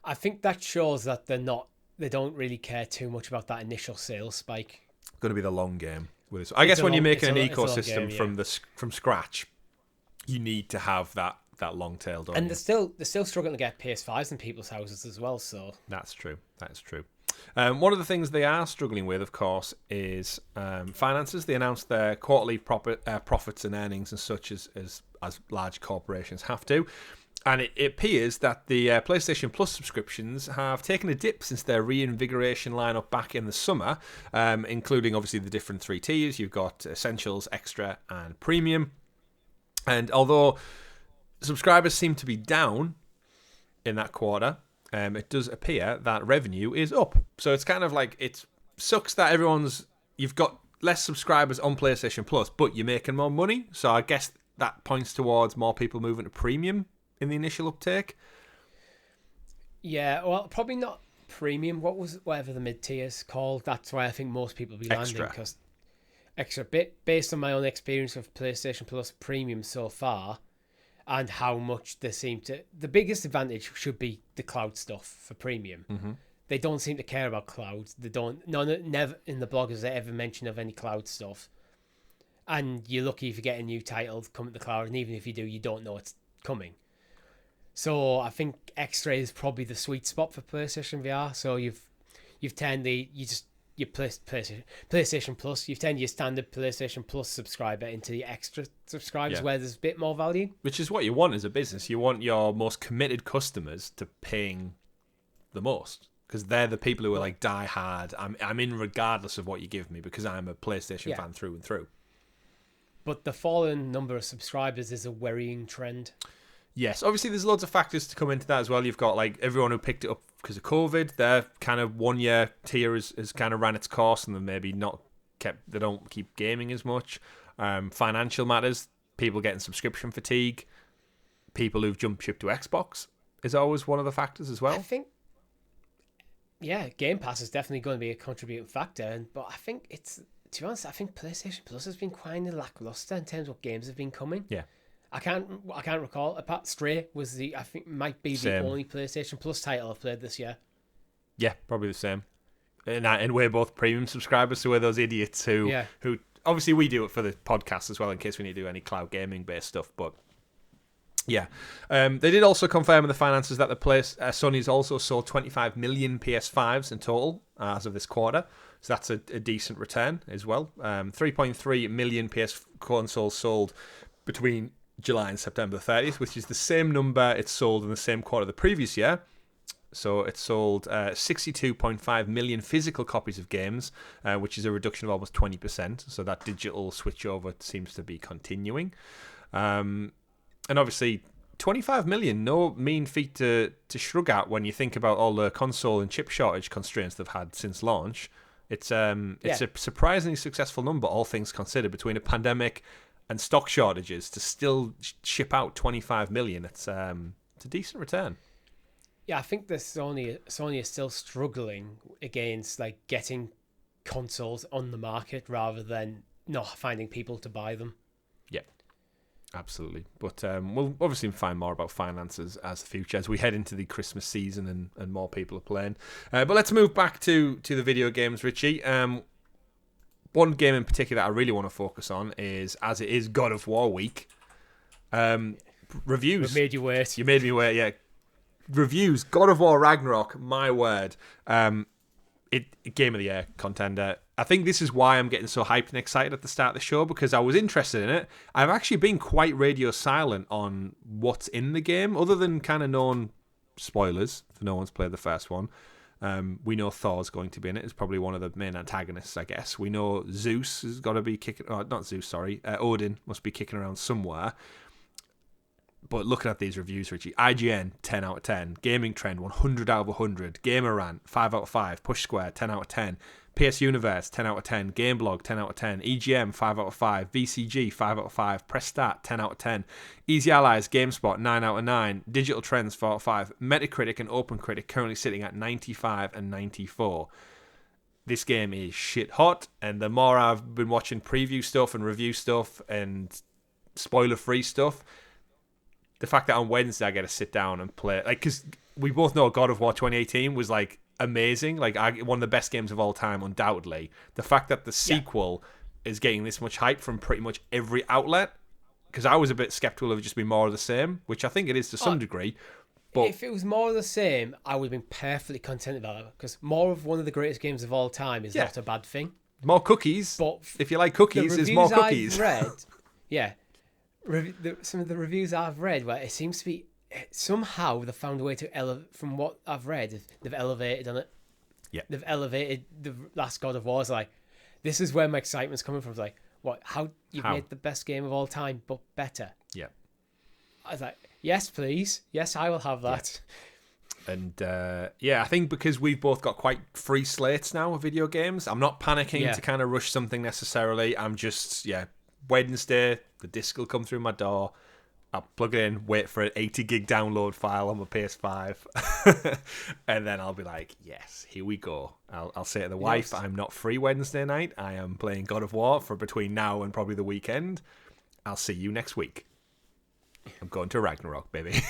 I think that shows that they don't really care too much about that initial sales spike. Going to be the long game with this. I guess when you're making an ecosystem from scratch, you need to have that long tail, don't you? And they're still struggling to get PS5s in people's houses as well. So that's true. That is true. One of the things they are struggling with, of course, is finances. They announced their quarterly profits and earnings and such as large corporations have to. And it appears that the PlayStation Plus subscriptions have taken a dip since their reinvigoration lineup back in the summer, including obviously the different 3 tiers. You've got Essentials, Extra, and Premium. And although subscribers seem to be down in that quarter, it does appear that revenue is up. So it's kind of like, it sucks that you've got less subscribers on PlayStation Plus, but you're making more money. So I guess that points towards more people moving to Premium in the initial uptake. Yeah, well, probably not Premium. Whatever the mid-tier's called, that's why I think most people will be landing. Because Extra, based on my own experience of PlayStation Plus Premium so far, and how much they seem to... The biggest advantage should be the cloud stuff for Premium. Mm-hmm. They don't seem to care about cloud. Never in the blog has they ever mentioned of any cloud stuff. And you're lucky if you get a new title come to the cloud, and even if you do, you don't know it's coming. So I think Extra is probably the sweet spot for PlayStation VR. So you've turned your PlayStation Plus, you've turned your standard PlayStation Plus subscriber into the Extra subscribers where there's a bit more value. Which is what you want as a business. You want your most committed customers to paying the most, because they're the people who are like die hard. I'm in regardless of what you give me because I'm a PlayStation fan through and through. But the fallen number of subscribers is a worrying trend. Yes, obviously there's loads of factors to come into that as well. You've got like everyone who picked it up because of COVID. Their kind of 1 year tier has kind of ran its course, and they don't keep gaming as much. Financial matters, people getting subscription fatigue, people who've jumped ship to Xbox is always one of the factors as well. I think, Game Pass is definitely going to be a contributing factor, but I think to be honest, I think PlayStation Plus has been kind of lackluster in terms of what games have been coming. Yeah. I can't recall. Apart Stray was might be the only PlayStation Plus title I've played this year. Yeah, probably the same. And we're both premium subscribers, so we're those idiots who obviously we do it for the podcast as well in case we need to do any cloud gaming based stuff. But yeah, they did also confirm in the finances that Sony's also sold 25 million PS5s in total as of this quarter. So that's a decent return as well. 3.3 million PS consoles sold between July and September 30th, which is the same number it sold in the same quarter of the previous year. So it sold 62.5 million physical copies of games, which is a reduction of almost 20%. So that digital switchover seems to be continuing. And obviously, 25 million, no mean feat to shrug at when you think about all the console and chip shortage constraints they've had since launch. It's a surprisingly successful number, all things considered, between a pandemic and stock shortages to still ship out 25 million. It's a decent return. Yeah, I think Sony is still struggling against like getting consoles on the market rather than not finding people to buy them. Yeah. Absolutely. But we'll obviously find more about finances as the future, as we head into the Christmas season and more people are playing. But let's move back to the video games, Richie. One game in particular that I really want to focus on is, as it is God of War week, reviews. We made you wait. You made me wait, yeah. Reviews. God of War Ragnarok, my word. Game of the year contender. I think this is why I'm getting so hyped and excited at the start of the show, because I was interested in it. I've actually been quite radio silent on what's in the game, other than kind of known spoilers for no one's played the first one. We know Thor's going to be in it. It's probably one of the main antagonists, I guess. We know Zeus has got to be kicking... Oh, not Zeus, sorry. Odin must be kicking around somewhere. But looking at these reviews, Richie, IGN, 10 out of 10. Gaming Trend, 100 out of 100. Gamer Rant, 5 out of 5. Push Square, 10 out of 10. PS Universe, 10 out of 10. Gameblog, 10 out of 10. EGM, 5 out of 5. VCG, 5 out of 5. Press Start, 10 out of 10. Easy Allies, GameSpot, 9 out of 9. Digital Trends, 4 out of 5. Metacritic and OpenCritic currently sitting at 95 and 94. This game is shit hot, and the more I've been watching preview stuff and review stuff and spoiler-free stuff, the fact that on Wednesday I get to sit down and play, like, because we both know God of War 2018 was like amazing, like one of the best games of all time, undoubtedly. The fact that the sequel is getting this much hype from pretty much every outlet, because I was a bit skeptical of it just being more of the same, which I think it is to some degree. But if it was more of the same, I would have been perfectly content about it, because more of one of the greatest games of all time is not a bad thing. More cookies, but if you like cookies, there's more cookies. I've read, some of the reviews I've read, where it seems to be somehow they found a way to from what I've read, they've elevated on it. Yeah, they've elevated the last God of War. It's like, this is where my excitement's coming from. It's like, how you've made the best game of all time, but better. Yeah, I was like, yes, please, yes, I will have that. Yeah. And I think because we've both got quite free slates now with video games, I'm not panicking to kind of rush something necessarily. I'm just Wednesday, the disc will come through my door. I'll plug it in, wait for an 80 gig download file on my PS5, and then I'll be like, yes, here we go. I'll say to the wife, I'm not free Wednesday night. I am playing God of War for between now and probably the weekend. I'll see you next week. I'm going to Ragnarok, baby.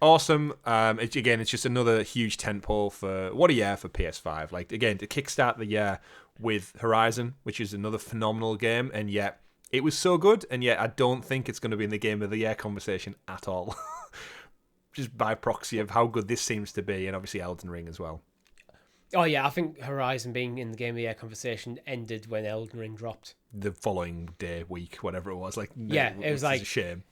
Awesome. It's just another huge tentpole for what a year for PS5. Like, again, to kickstart the year with Horizon, which is another phenomenal game, and yet it was so good, and yet I don't think it's going to be in the game of the year conversation at all. Just by proxy of how good this seems to be, and obviously Elden Ring as well. Oh yeah, I think Horizon being in the game of the year conversation ended when Elden Ring dropped. The following day, week, whatever it was. It was like a shame.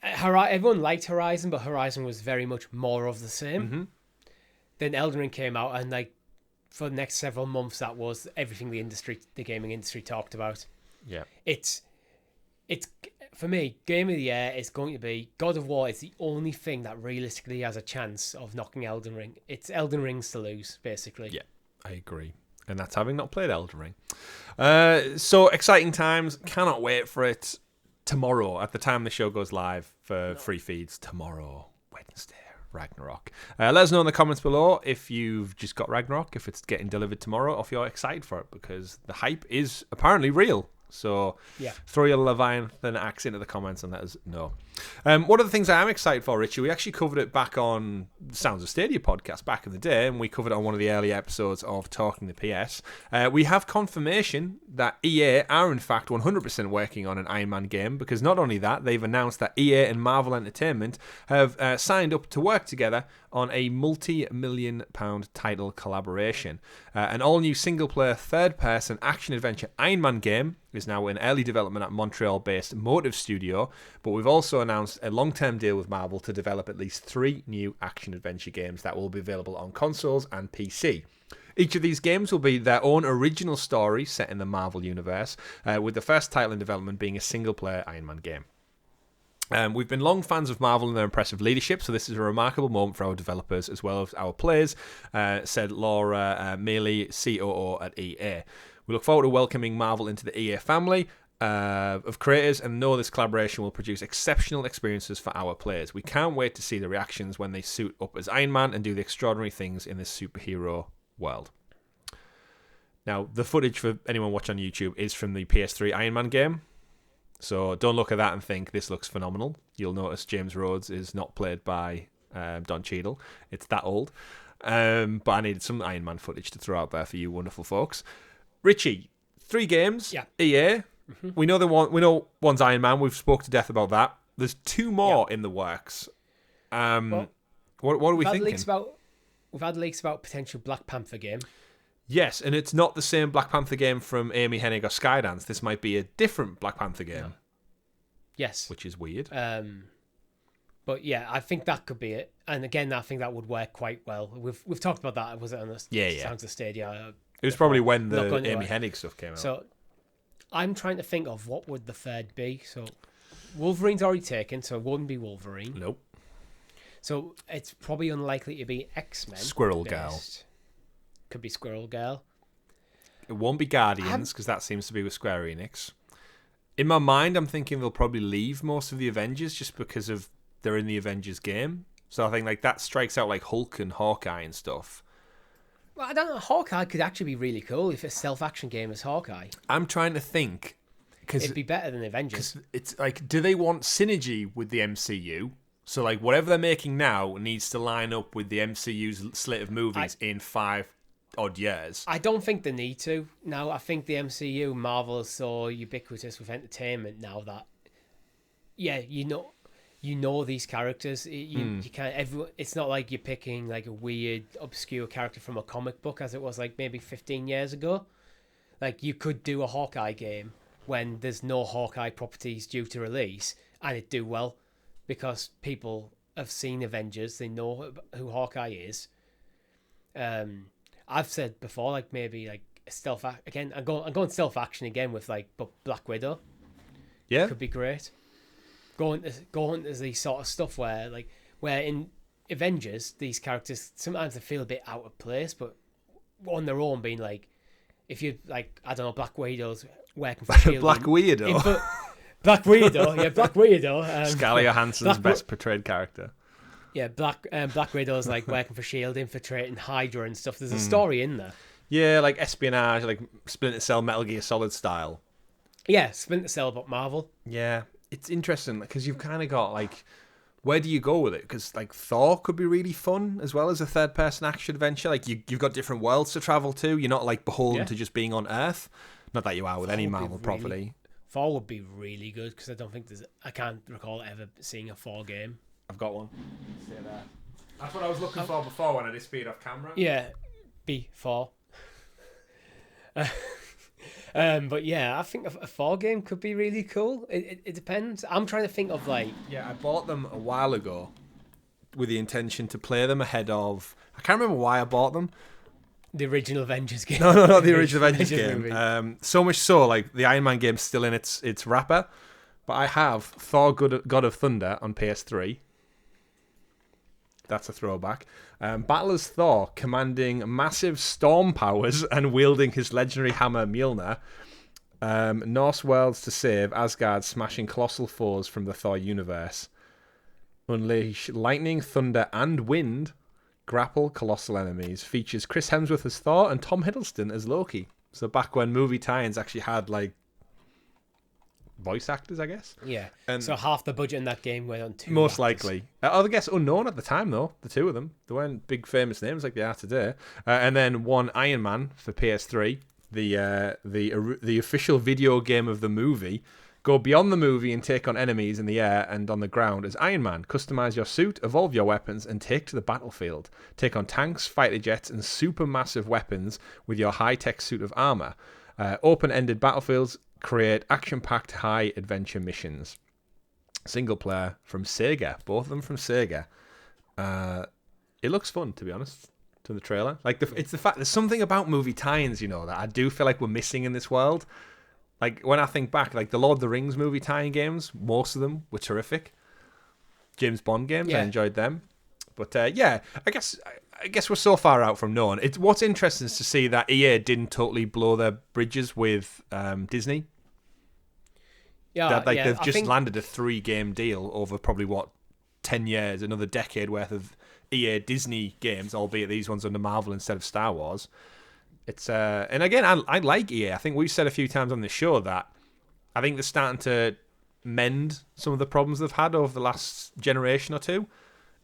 Everyone liked Horizon, but Horizon was very much more of the same. Mm-hmm. Then Elden Ring came out, and for the next several months, that was everything the gaming industry talked about. Yeah, it's for me, game of the year is going to be God of War. It's the only thing that realistically has a chance of knocking Elden Ring. It's Elden Ring's to lose, basically. Yeah, I agree. And that's having not played Elden Ring. So exciting times. Cannot wait for it. Tomorrow, at the time the show goes live for free feeds, tomorrow, Wednesday, Ragnarok. Let us know in the comments below if you've just got Ragnarok, if it's getting delivered tomorrow, or if you're excited for it, because the hype is apparently real. So throw your Leviathan axe into the comments and let us know. One of the things I am excited for, Richie, we actually covered it back on Sounds of Stadia podcast back in the day, and we covered it on one of the early episodes of Talking the PS. We have confirmation that EA are in fact 100% working on an Iron Man game, because not only that, they've announced that EA and Marvel Entertainment have signed up to work together on a multi-million-pound title collaboration. An all-new single-player, third-person action-adventure Iron Man game is now in early development at Montreal-based Motive Studio, but we've also announced a long-term deal with Marvel to develop at least 3 new action-adventure games that will be available on consoles and PC. Each of these games will be their own original story set in the Marvel universe, with the first title in development being a single-player Iron Man game. We've been long fans of Marvel and their impressive leadership, so this is a remarkable moment for our developers as well as our players, said Laura Mealy, COO at EA. We look forward to welcoming Marvel into the EA family of creators and know this collaboration will produce exceptional experiences for our players. We can't wait to see the reactions when they suit up as Iron Man and do the extraordinary things in this superhero world. Now, the footage for anyone watching on YouTube is from the PS3 Iron Man game. So don't look at that and think this looks phenomenal. You'll notice James Rhodes is not played by Don Cheadle. It's that old. But I needed some Iron Man footage to throw out there for you wonderful folks. Richie, 3 games. Yeah. EA. Mm-hmm. We know one's Iron Man. We've spoke to death about that. There's 2 more in the works. What are we thinking? We've had leaks about potential Black Panther game. Yes, and it's not the same Black Panther game from Amy Hennig or Skydance. This might be a different Black Panther game. No. Yes. Which is weird. But yeah, I think that could be it. And again, I think that would work quite well. We've talked about that. Was it on the Sounds of Stadia? It was probably when the Amy Hennig stuff came out. So I'm trying to think of what would the third be. So Wolverine's already taken, so it wouldn't be Wolverine. Nope. So it's probably unlikely to be X-Men. Squirrel Girl. Could be Squirrel Girl. It won't be Guardians, because that seems to be with Square Enix. In my mind, I'm thinking they'll probably leave most of the Avengers just because of they're in the Avengers game. So I think like that strikes out like Hulk and Hawkeye and stuff. Well, I don't know. Hawkeye could actually be really cool if a self-action game is Hawkeye. I'm trying to think. It'd be better than Avengers. It's like, do they want synergy with the MCU? So like whatever they're making now needs to line up with the MCU's slate of movies in 5 odd years. I don't think they need to. Now, I think the MCU, Marvel is so ubiquitous with entertainment now that, yeah, you know these characters. You can't. It's not like you're picking like a weird, obscure character from a comic book, as it was like maybe 15 years ago. Like you could do a Hawkeye game when there's no Hawkeye properties due to release, and it do well because people have seen Avengers. They know who Hawkeye is. I've said before, like maybe like stealth again. I'm going stealth action again with like Black Widow. Yeah, could be great. Going to these sort of stuff where in Avengers these characters sometimes they feel a bit out of place, but on their own, being like, if you like, I don't know, Black Widow's working for Shield. Black Widow. Black Widow, yeah, Black Widow. Scarlett Johansson's best portrayed character. Yeah, Black Widow's like working for Shield, infiltrating Hydra and stuff. There's a story in there. Yeah, like espionage, like Splinter Cell, Metal Gear Solid style. Yeah, Splinter Cell, but Marvel. Yeah, it's interesting because you've kind of got like, where do you go with it? Because like Thor could be really fun as well as a third-person action adventure. Like you've got different worlds to travel to. You're not like beholden to just being on Earth. Not that you are with any Marvel property. Thor would be really good because I can't recall ever seeing a Thor game. I've got one. Stay there. That's what I was looking for before when I disappeared off camera. Yeah, B4. But yeah, I think a Thor game could be really cool. It depends. I'm trying to think of like... Yeah, I bought them a while ago with the intention to play them ahead of... I can't remember why I bought them. The original Avengers game. No, not the original Avengers game. So much so, like, the Iron Man game's still in its wrapper. But I have Thor God of Thunder on PS3. That's a throwback. Battle as Thor, commanding massive storm powers and wielding his legendary hammer Mjolnir. Norse worlds to save, Asgard smashing colossal foes from the Thor universe. Unleash lightning, thunder, and wind. Grapple colossal enemies. Features Chris Hemsworth as Thor and Tom Hiddleston as Loki. So back when movie tie-ins actually had like voice actors, I guess. Yeah. And so half the budget in that game went on 2 most actors. likely. I guess unknown at the time, though, the 2 of them. They weren't big famous names like they are today. And then one Iron Man for PS3, the official video game of the movie. Go beyond the movie and take on enemies in the air and on the ground as Iron Man. Customize your suit, evolve your weapons, and take to the battlefield. Take on tanks, fighter jets, and supermassive weapons with your high-tech suit of armor. Open-ended battlefields create action-packed high-adventure missions. Single player from Sega. Both of them from Sega. It looks fun, to be honest, to the trailer. Like it's the fact there's something about movie tie-ins, that I do feel like we're missing in this world. Like, when I think back, like, the Lord of the Rings movie tie-in games, most of them were terrific. James Bond games, I enjoyed them. But, yeah, I guess we're so far out from knowing. What's interesting is to see that EA didn't totally blow their bridges with Disney. Yeah, they've just landed a 3-game deal over probably, 10 years, another decade worth of EA Disney games, albeit these ones under Marvel instead of Star Wars. It's and again, I like EA. I think we've said a few times on the show that I think they're starting to mend some of the problems they've had over the last generation or two.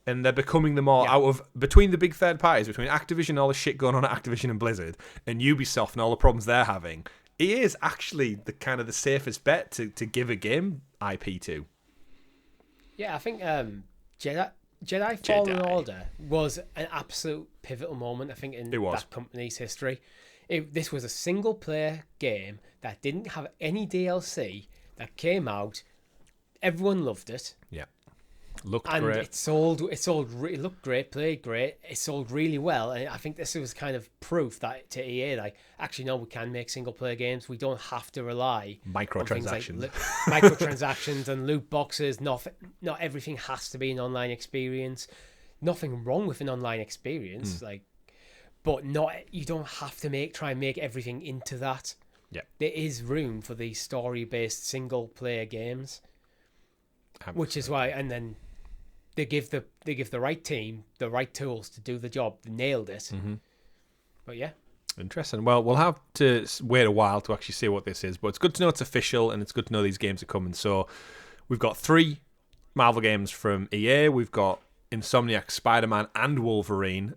And they're becoming the more out of between the big third parties, between Activision, all the shit going on at Activision and Blizzard, and Ubisoft and all the problems they're having. EA is actually the kind of the safest bet to give a game IP to. Yeah, I think Jedi Fallen Order was an absolute pivotal moment, I think, in that company's history. This was a single-player game that didn't have any DLC, that came out. Everyone loved it. Yeah. Looked and great. It looked great, played great. It sold really well, and I think this was kind of proof that to EA, like, actually, no, we can make single player games. We don't have to rely microtransactions, on microtransactions and loot boxes. Not everything has to be an online experience. Nothing wrong with an online experience, but you don't have to try and make everything into that. Yeah, there is room for these story based single player games. Which is why, and then they give the right team the right tools to do the job. They nailed it. Mm-hmm. But yeah, interesting. Well, we'll have to wait a while to actually see what this is, but it's good to know it's official, and it's good to know these games are coming. So we've got 3 Marvel games from EA. We've got Insomniac, Spider-Man, and Wolverine.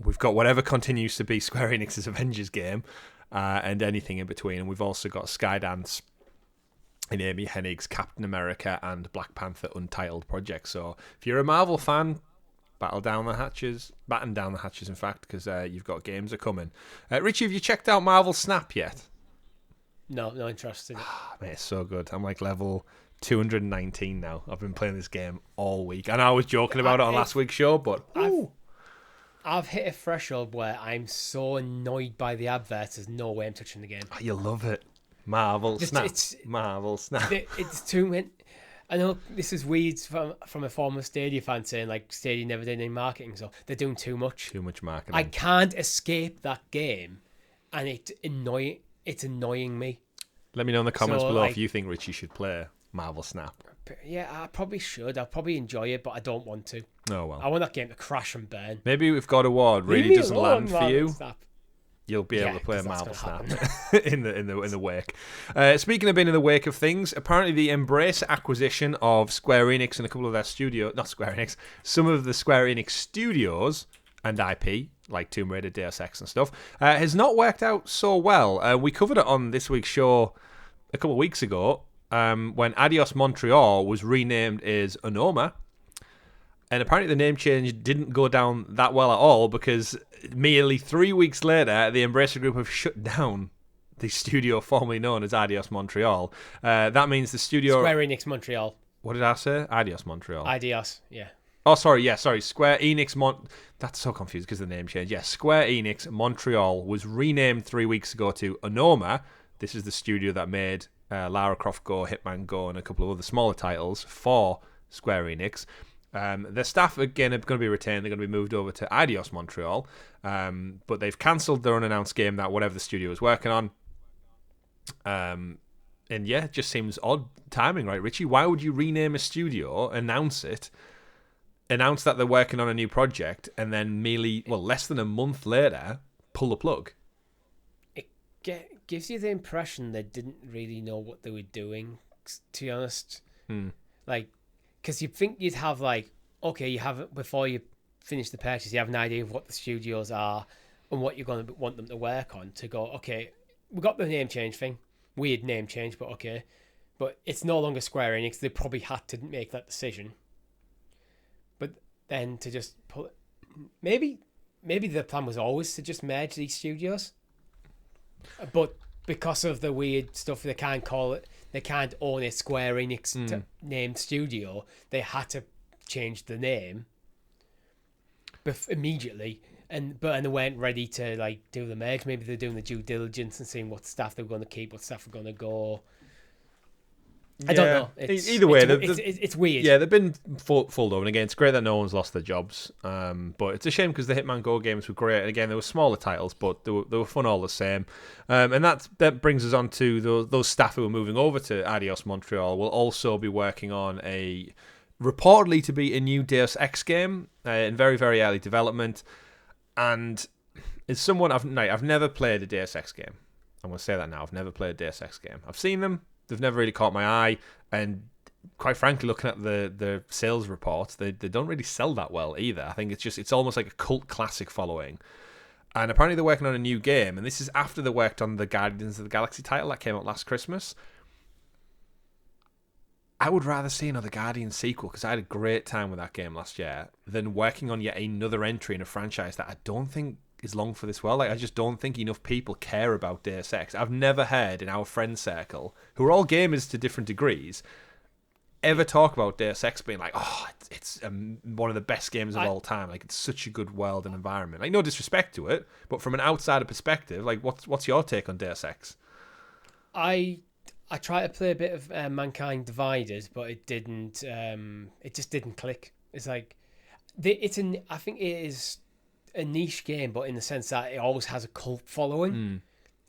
We've got whatever continues to be Square Enix's Avengers game, and anything in between. And we've also got Skydance, in Amy Hennig's Captain America and Black Panther Untitled project. So if you're a Marvel fan, batten down the hatches, in fact, because you've got games are coming. Richie, have you checked out Marvel Snap yet? No interest in it. Mate, it's so good. I'm like level 219 now. I've been playing this game all week. And I was joking about it on last week's show, but I've hit a threshold where I'm so annoyed by the adverts, there's no way I'm touching the game. Oh, you love it. Marvel Snap. It's too many. I know this is weeds from a former Stadia fan saying like Stadia never did any marketing, so they're doing too much. Too much marketing. I can't escape that game, and it's annoying me. Let me know in the comments below if you think Richie should play Marvel Snap. Yeah, I probably should. I'll probably enjoy it, but I don't want to. Oh well. I want that game to crash and burn. Maybe if God of War really doesn't land for you. Snap. You'll be able to play Marvel Snap in the wake. Speaking of being in the wake of things, apparently the Embrace acquisition of Square Enix and a couple of their some of the Square Enix studios and IP, like Tomb Raider, Deus Ex and stuff, has not worked out so well. We covered it on this week's show a couple of weeks ago when Adios Montreal was renamed as Onoma. And apparently the name change didn't go down that well at all because merely 3 weeks later, the Embracer Group have shut down the studio formerly known as Adios Montreal. That means the studio... Square Enix Montreal. What did I say? Adios Montreal. Adios, yeah. Oh, sorry. Square Enix... That's so confused because of the name change. Yes, Square Enix Montreal was renamed 3 weeks ago to Onoma. This is the studio that made Lara Croft Go, Hitman Go, and a couple of other smaller titles for Square Enix. The staff, again, are going to be retained. They're going to be moved over to Adios Montreal. But they've cancelled their unannounced game that whatever the studio is working on. And yeah, it just seems odd timing, right, Richie? Why would you rename a studio, announce that they're working on a new project, and then less than a month later, pull the plug? It gives you the impression they didn't really know what they were doing, to be honest. Like, because you'd think you'd have you have it before you finish the purchase, you have an idea of what the studios are and what you're going to want them to work on to go, okay, we got the name change thing. Weird name change, but okay. But it's no longer Square Enix. They probably had to make that decision. But then to just pull it... Maybe the plan was always to just merge these studios. But because of the weird stuff, they can't call it... They can't own a Square Enix named studio. They had to change the name immediately, and they weren't ready to do the merge. Maybe they're doing the due diligence and seeing what stuff they were going to keep, what stuff are going to go. I don't know. Either way, it's weird. Yeah, they've been full over. And again, it's great that no one's lost their jobs. But it's a shame because the Hitman Go games were great. And again, they were smaller titles, but they were fun all the same. And that brings us on to those staff who are moving over to Adios Montreal will also be working on reportedly to be a new Deus Ex game in very, very early development. And as someone, I've never played a Deus Ex game. I'm going to say that now. I've never played a Deus Ex game. I've seen them. they've never really caught my eye, and quite frankly, looking at the sales reports, they don't really sell that well either. I think it's almost like a cult classic following. And apparently they're working on a new game, and this is after they worked on the Guardians of the Galaxy title that came out last Christmas. I would rather see another Guardians sequel, because I had a great time with that game last year, than working on yet another entry in a franchise that I don't think is long for this world. Like, I just don't think enough people care about Deus Ex. I've never heard in our friend circle, who are all gamers to different degrees, ever talk about Deus Ex being like, oh, it's one of the best games of all time. Like, it's such a good world and environment. Like, no disrespect to it, but from an outsider perspective, like, what's your take on Deus Ex? I tried to play a bit of Mankind Divided, but it didn't. It just didn't click. It's like I think it is a niche game, but in the sense that it always has a cult following.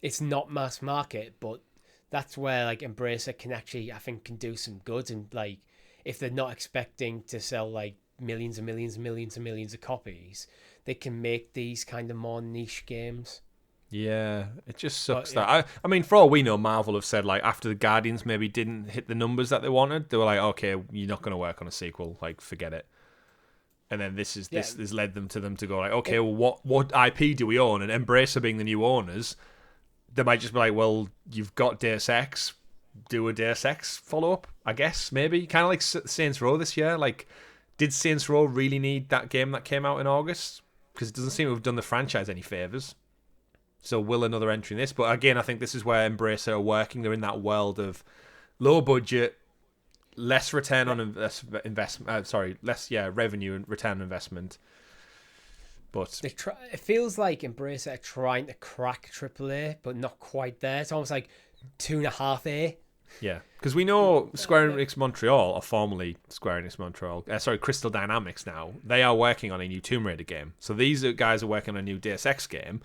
It's not mass market, but that's where like Embracer can actually, I think, can do some good. And like, if they're not expecting to sell like millions and millions and millions and millions of copies, they can make these kind of more niche games. Yeah, it just sucks that. I mean, for all we know, Marvel have said, like, after the Guardians maybe didn't hit the numbers that they wanted, they were like, okay, you're not going to work on a sequel, like, forget it. And then this has led them to go like, okay, well, what IP do we own? And Embracer being the new owners, they might just be like, well, you've got Deus Ex, do a Deus Ex follow-up, I guess, maybe. Kind of like Saints Row this year. Like, did Saints Row really need that game that came out in August? Because it doesn't seem to have done the franchise any favours. So will another entry in this? But again, I think this is where Embracer are working. They're in that world of low budget, less return on investment. Less revenue and return on investment. But it feels like Embracer are trying to crack AAA, but not quite there. It's almost like 2.5A. Yeah, because we know Square Enix Montreal, or formerly Square Enix Montreal, Crystal Dynamics now, they are working on a new Tomb Raider game. So these guys are working on a new Deus Ex game.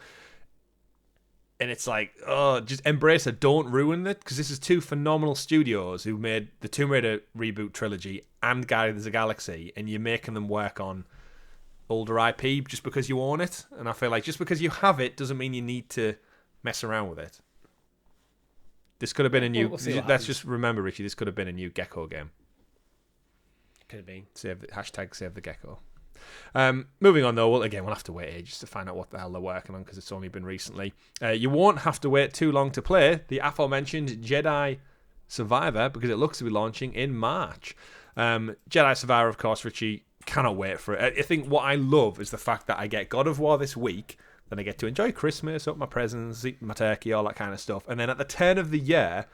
And it's like, oh, just Embracer, don't ruin it, because this is two phenomenal studios who made the Tomb Raider reboot trilogy and Guardians of the Galaxy, and you're making them work on older IP just because you own it. And I feel like just because you have it doesn't mean you need to mess around with it. This could have been a new... Let's just remember, Richie, this could have been a new Gecko game. Could have been. Save the Gecko. Moving on though, we'll have to wait ages to find out what the hell they're working on, because it's only been recently. You won't have to wait too long to play the aforementioned Jedi Survivor, because it looks to be launching in March. Jedi Survivor, of course, Richie, cannot wait for it. I think what I love is the fact that I get God of War this week, then I get to enjoy Christmas, open my presents, eat my turkey, all that kind of stuff, and then at the turn of the year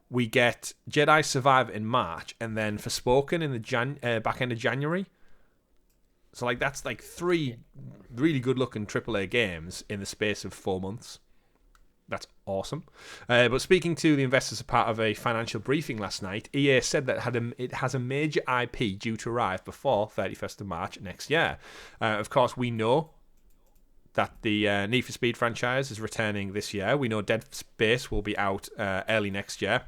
we get Jedi Survivor in March, and then Forspoken in the back end of January. So like that's like 3 really good looking AAA games in the space of 4 months. That's awesome. But speaking to the investors as part of a financial briefing last night, EA said that it has a major IP due to arrive before 31st of March next year. Of course, we know that the Need for Speed franchise is returning this year. We know Dead Space will be out early next year.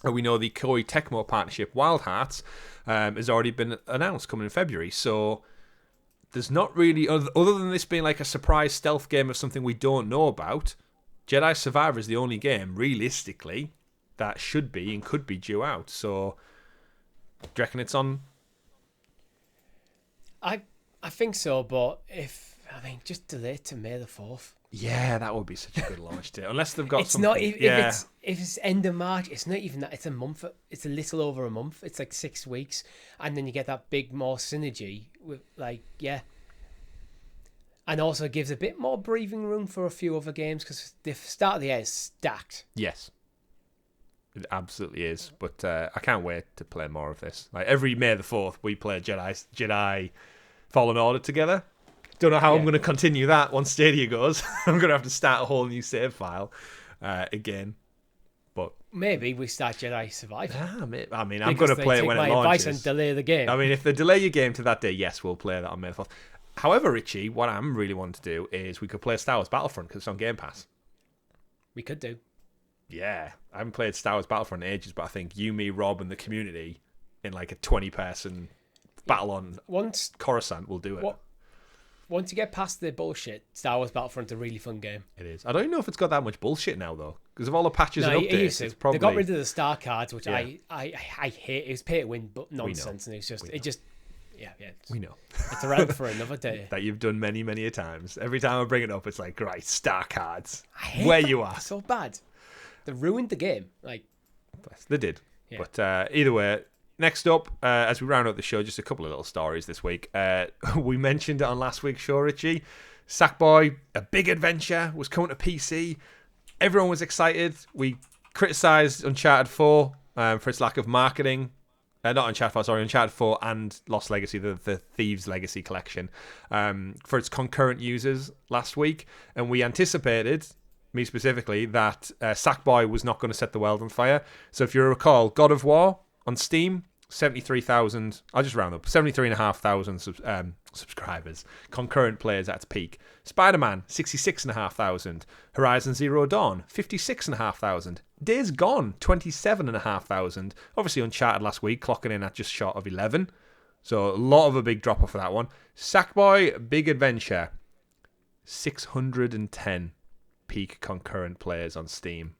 And we know the Koei Tecmo partnership, Wild Hearts, has already been announced coming in February. So there's not really, other than this being like a surprise stealth game of something we don't know about, Jedi Survivor is the only game, realistically, that should be and could be due out. So, do you reckon it's on? I think so, but just delay it to May the 4th. Yeah, that would be such a good launch date. Unless they've got something. Not if it's end of March. It's not even that. It's a month. It's a little over a month. It's like 6 weeks, and then you get that big more synergy with and also gives a bit more breathing room for a few other games, because the start of the year is stacked. Yes, it absolutely is. But I can't wait to play more of this. Like every May the 4th, we play Jedi Fallen Order together. Don't know how I'm going to continue that once Stadia goes. I'm going to have to start a whole new save file again. But maybe we start Jedi Survivor. I mean, I'm going to play it when it launches. Advice and delay the game. I mean, if they delay your game to that day, yes, we'll play that on May the 4th. However, Richie, what I'm really wanting to do is we could play Star Wars Battlefront, because it's on Game Pass. We could do. Yeah. I haven't played Star Wars Battlefront in ages, but I think you, me, Rob, and the community in like a 20-person battle on Coruscant will do it. once you get past the bullshit, Star Wars Battlefront's a really fun game. It is. I don't even know if it's got that much bullshit now though, because of all the patches and updates. It's probably... They got rid of the star cards, which I hate. It was pay to win, but nonsense, and it's just yeah. We know. It's around for another day. That you've done many, many a times. Every time I bring it up, it's like, right, star cards. I hate where that. you are. So bad. They ruined the game. Like they did. Yeah. But either way, next up, as we round up the show, just a couple of little stories this week. We mentioned it on last week's show, Richie. Sackboy, A Big Adventure, was coming to PC. Everyone was excited. We criticised Uncharted 4 for its lack of marketing. Not Uncharted 4, sorry, Uncharted 4 and Lost Legacy, the Thieves Legacy collection, for its concurrent users last week. And we anticipated, me specifically, that Sackboy was not going to set the world on fire. So if you recall, God of War on Steam, 73,000, I'll just round up, 73,500 subscribers, concurrent players at its peak. Spider-Man, 66,500. Horizon Zero Dawn, 56,500. Days Gone, 27,500. Obviously Uncharted last week, clocking in at just short of 11. So a lot of a big drop off for that one. Sackboy, Big Adventure, 610 peak concurrent players on Steam.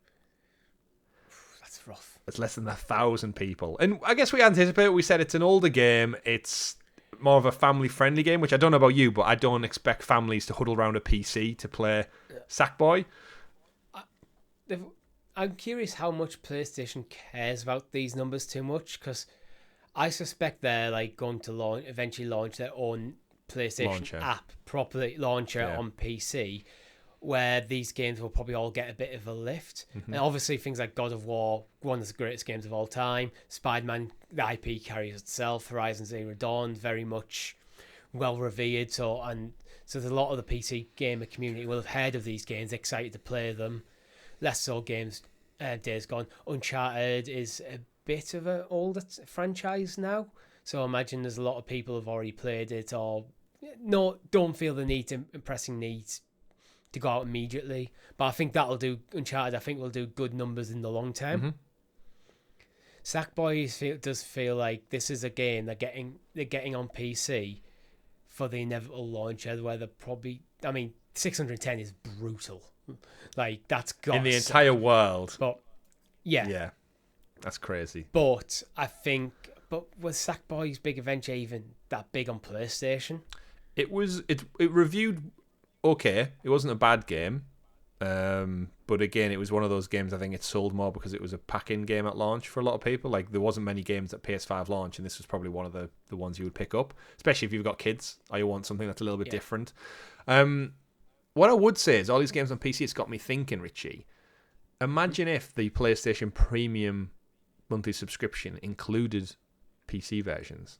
That's rough. It's less than 1,000 people. And I guess we anticipate, we said it's an older game. It's more of a family-friendly game, which I don't know about you, but I don't expect families to huddle around a PC to play Sackboy. I'm curious how much PlayStation cares about these numbers too much, because I suspect they're like going to eventually launch their own PlayStation app, properly launcher on PC, where these games will probably all get a bit of a lift. Mm-hmm. And obviously things like God of War, one of the greatest games of all time, Spider-Man, the IP carries itself, Horizon Zero Dawn, very much well revered, so there's a lot of the PC gamer community will have heard of these games, excited to play them. Less so games, Days Gone. Uncharted is a bit of an older franchise now, so I imagine there's a lot of people who've already played it or don't feel the pressing need to go out immediately. But I think that'll do. Uncharted, I think, will do good numbers in the long term. Mm-hmm. Sackboy does feel like this is a game they're getting on PC for the inevitable launcher, where they're probably, 610 is brutal. Like, that's got in the entire world. But yeah, that's crazy. But I think, was Sackboy's Big Adventure even that big on PlayStation? It reviewed okay. It wasn't a bad game, but again, it was one of those games. I think it sold more because it was a pack-in game at launch for a lot of people. Like, there wasn't many games at PS5 launch, and this was probably one of the ones you would pick up, especially if you've got kids or you want something that's a little bit different. What I would say is all these games on PC, it's got me thinking, Richie. Imagine if the PlayStation Premium monthly subscription included PC versions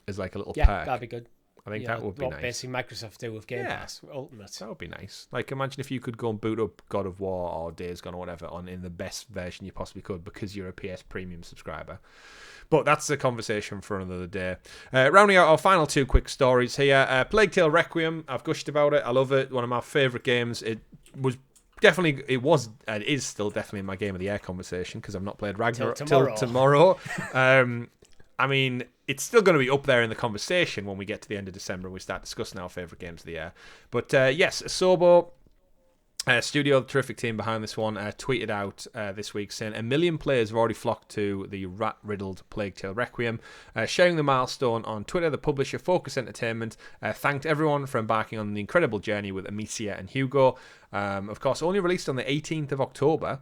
as like a little perk. Yeah, that'd be good. I think that would be nice. Basically Microsoft do with Game Pass Ultimate. That would be nice. Like, imagine if you could go and boot up God of War or Days Gone or whatever in the best version you possibly could because you're a PS Premium subscriber. But that's a conversation for another day. Rounding out our final two quick stories here. Plague Tale Requiem. I've gushed about it. I love it. One of my favourite games. It is still definitely my Game of the Year conversation because I've not played Ragnarok till tomorrow. It's still going to be up there in the conversation when we get to the end of December and we start discussing our favourite games of the year. But yes, Asobo Studio, the terrific team behind this one, tweeted out this week saying 1 million players have already flocked to the rat-riddled Plague Tale Requiem. Sharing the milestone on Twitter, the publisher Focus Entertainment thanked everyone for embarking on the incredible journey with Amicia and Hugo. Of course, only released on the 18th of October.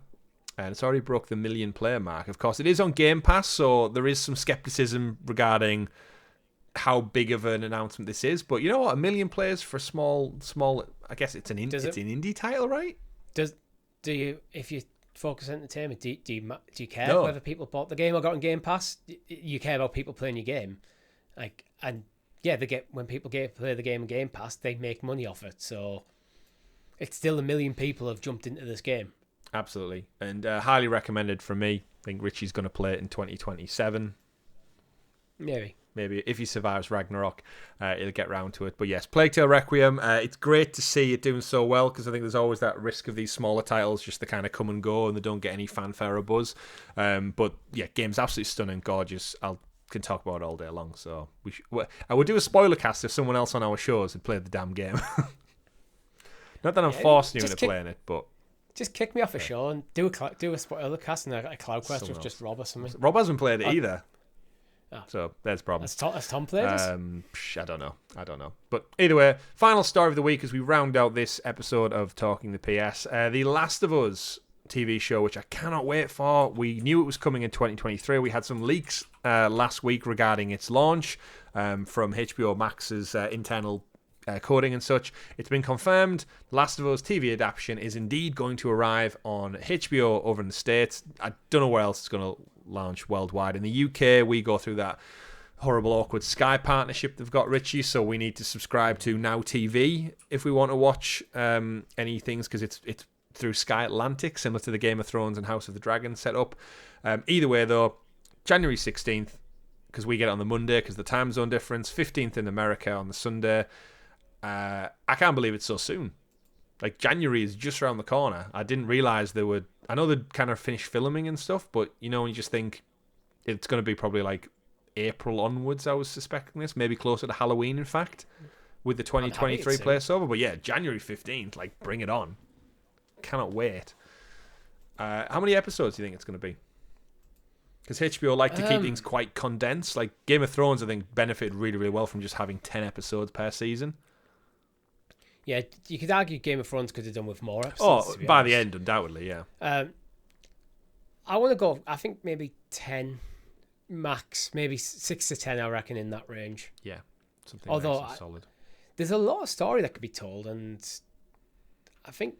And it's already broke the 1 million player mark. Of course, it is on Game Pass, so there is some skepticism regarding how big of an announcement this is. But you know what? 1 million players for a small. I guess it's an indie title, right? Do you, if you Focus Entertainment, do you care whether people bought the game or got on Game Pass? You care about people playing your game, when people play the game on Game Pass, they make money off it. So it's still 1 million people have jumped into this game. Absolutely. And highly recommended from me. I think Richie's going to play it in 2027. Maybe if he survives Ragnarok, he'll get round to it. But yes, Plague Tale Requiem, it's great to see it doing so well because I think there's always that risk of these smaller titles just to kind of come and go and they don't get any fanfare or buzz. But yeah, game's absolutely stunning, gorgeous. I'll can talk about it all day long. So I would do a spoiler cast if someone else on our shows had played the damn game. Not that I'm forcing you into playing it, but just kick me off a show and do a spoiler cast and a CloudQuest with just Rob or something. Rob hasn't played it either. So there's a problem. Has Tom played it? I don't know. But either way, final story of the week as we round out this episode of Talking the PS. The Last of Us TV show, which I cannot wait for. We knew it was coming in 2023. We had some leaks last week regarding its launch from HBO Max's internal coding and such. It's been confirmed. The Last of Us TV adaptation is indeed going to arrive on HBO over in the States. I don't know where else it's going to launch worldwide. In the UK, we go through that horrible, awkward Sky partnership they've got, Richie, so we need to subscribe to Now TV if we want to watch any things, because it's through Sky Atlantic, similar to the Game of Thrones and House of the Dragon setup. Either way, though, January 16th, because we get it on the Monday because the time zone difference, 15th in America on the Sunday. I can't believe it's so soon. Like, January is just around the corner. I didn't realise they would... I know they'd kind of finished filming and stuff, but, you know, you just think it's going to be probably, like, April onwards, I was suspecting this. Maybe closer to Halloween, in fact, with the 2023 playoffs. But, yeah, January 15th, like, bring it on. Cannot wait. How many episodes do you think it's going to be? Because HBO like to keep things quite condensed. Like, Game of Thrones, I think, benefited really, really well from just having 10 episodes per season. Yeah, you could argue Game of Thrones could have done with more episodes. Oh, by the end, undoubtedly, yeah. I want to go, I think maybe 10 max, maybe 6 to 10, I reckon, in that range. Yeah, something although nice and solid. There's a lot of story that could be told, and I think,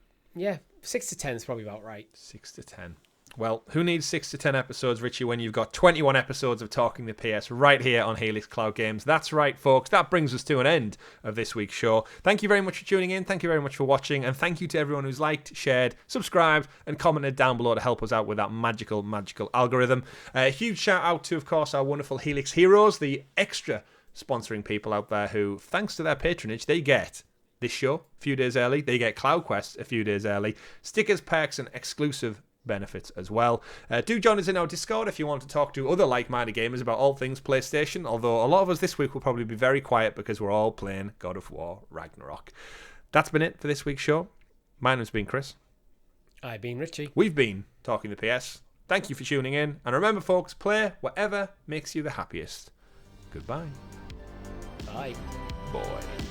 6 to 10 is probably about right. 6 to 10. Well, who needs 6 to 10 episodes, Richie, when you've got 21 episodes of Talking the PS right here on Helix Cloud Games? That's right, folks. That brings us to an end of this week's show. Thank you very much for tuning in. Thank you very much for watching. And thank you to everyone who's liked, shared, subscribed, and commented down below to help us out with that magical, magical algorithm. A huge shout out to, of course, our wonderful Helix Heroes, the extra sponsoring people out there who, thanks to their patronage, they get this show a few days early. They get CloudQuest a few days early. Stickers, perks, and exclusive benefits as well. Do join us in our Discord if you want to talk to other like-minded gamers about all things PlayStation, although a lot of us this week will probably be very quiet because we're all playing God of War Ragnarok. That's been it for this week's show. My name's been Chris. I've been Richie. We've been Talking the PS. Thank you for tuning in, and remember, folks, play whatever makes you the happiest. Goodbye. Bye. Boy.